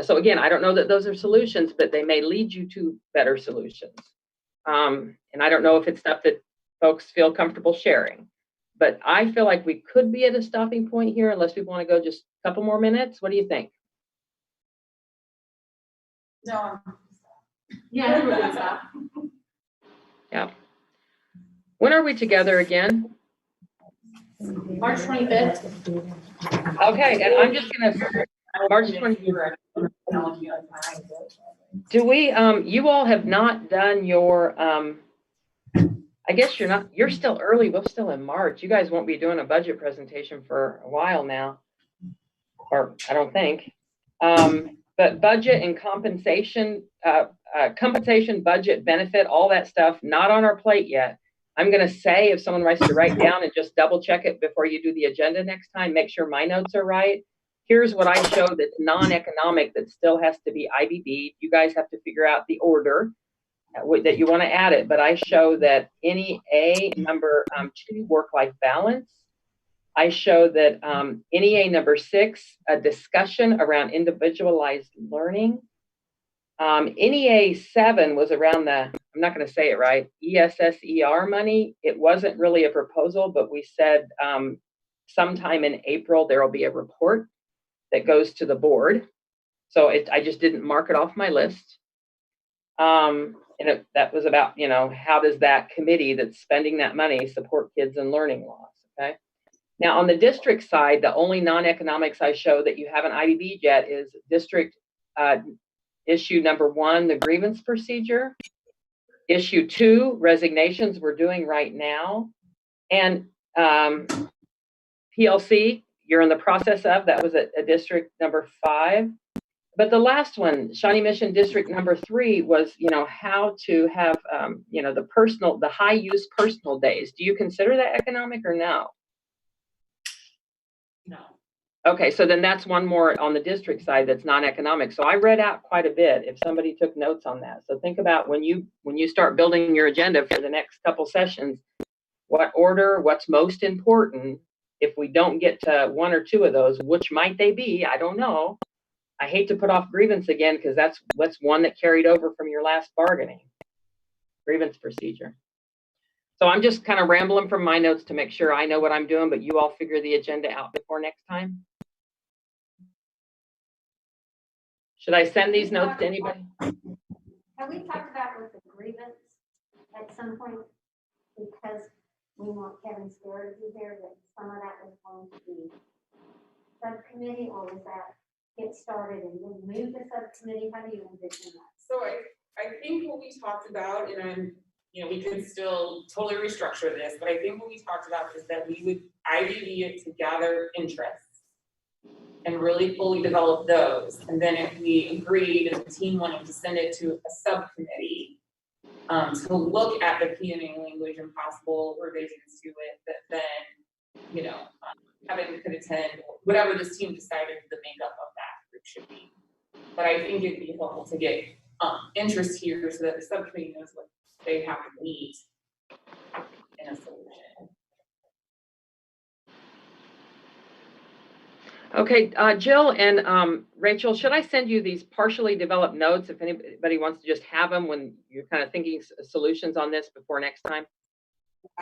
So again, I don't know that those are solutions, but they may lead you to better solutions. And I don't know if it's stuff that folks feel comfortable sharing. But I feel like we could be at a stopping point here unless we want to go just a couple more minutes. What do you think? No. Yeah, we're gonna stop. Yeah. When are we together again? March 25th. Okay, and I'm just gonna March 25th. Do we? You all have not done your. I guess you're still early. We're still in March. You guys won't be doing a budget presentation for a while now, or I don't think. But budget and compensation, compensation, budget, benefit, all that stuff, not on our plate yet. I'm going to say if someone writes to write down and just double check it before you do the agenda next time, make sure my notes are right. Here's what I show that's non-economic that still has to be IBB. You guys have to figure out the order that you want to add it. But I show that NEA number 2, work-life balance. I show that NEA number 6, a discussion around individualized learning. NEA 7 was around the, I'm not going to say it right, ESSER money. It wasn't really a proposal, but we said sometime in April, there will be a report that goes to the board. So I just didn't mark it off my list. And that was about, how does that committee that's spending that money support kids and learning loss, okay? Now, on the district side, the only non-economics I show that you haven't IBB'd yet is district issue number 1, the grievance procedure. Issue 2, resignations we're doing right now. And PLC, you're in the process of, that was a district number 5. But the last one, Shawnee Mission District number 3 was, how to have, the high use personal days. Do you consider that economic or no? No. Okay, so then that's one more on the district side that's non-economic. So I read out quite a bit if somebody took notes on that. So think about when you start building your agenda for the next couple sessions, what order, what's most important. If we don't get to 1 or 2 of those, which might they be? I don't know. I hate to put off grievance again because that's one that carried over from your last bargaining. Grievance procedure. So I'm just kind of rambling from my notes to make sure I know what I'm doing, but you all figure the agenda out before next time. Should I send these notes to anybody? Have we talked about with the grievance at some point? Because we want Kevin Square to be here, that some of that was going to be subcommittee, or was that get started and then move the subcommittee? How do you envision that? So I think what we talked about, and I'm, we could still totally restructure this, but I think what we talked about is that we would IBB it to gather interests and really fully develop those. And then if we agreed as a team wanted to send it to a subcommittee to look at the P&A language and possible revisions to it, that then, Kevin could attend, whatever this team decided the makeup of that group should be. But I think it'd be helpful to get interest here so that the subcommittee knows what they have to meet in a solution. Okay, Jill and Rachel, should I send you these partially developed notes if anybody wants to just have them when you're kind of thinking solutions on this before next time?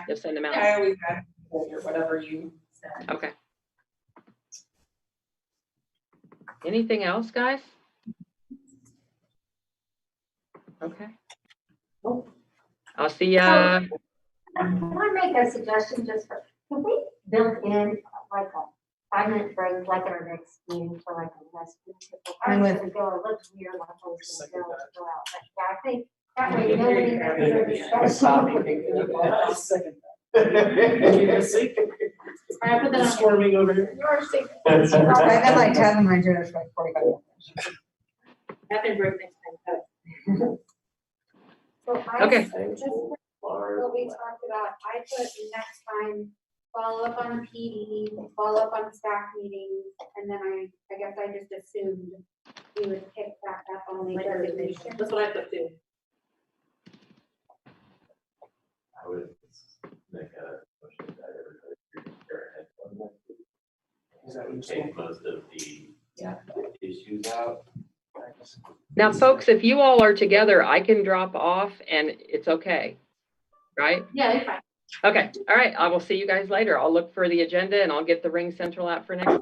Just send them out. I always have whatever you send. Okay. Anything else, guys? Okay. I'll see ya. Can I make a suggestion just for, can we build in like a 5-minute break, like at our next meeting for like a rest? I was gonna go, it looks weird, like I was gonna go out, but yeah, I think that way nobody makes a discussion. I put that on. Squirming over here. You're safe. I've been like tapping my joints for like 45 minutes. Happy birthday next time. So I Okay. just what we talked about, I put next time, follow up on PD, follow up on staff meetings, and then I guess I just assumed we would pick back up on the resignation. That's what I put too. I would make a motion that everybody their head on that. That would take most of the issues out. Now, folks, if you all are together, I can drop off and it's okay, right? Yeah, it's fine. Okay, all right, I will see you guys later. I'll look for the agenda and I'll get the Ring Central out for next time.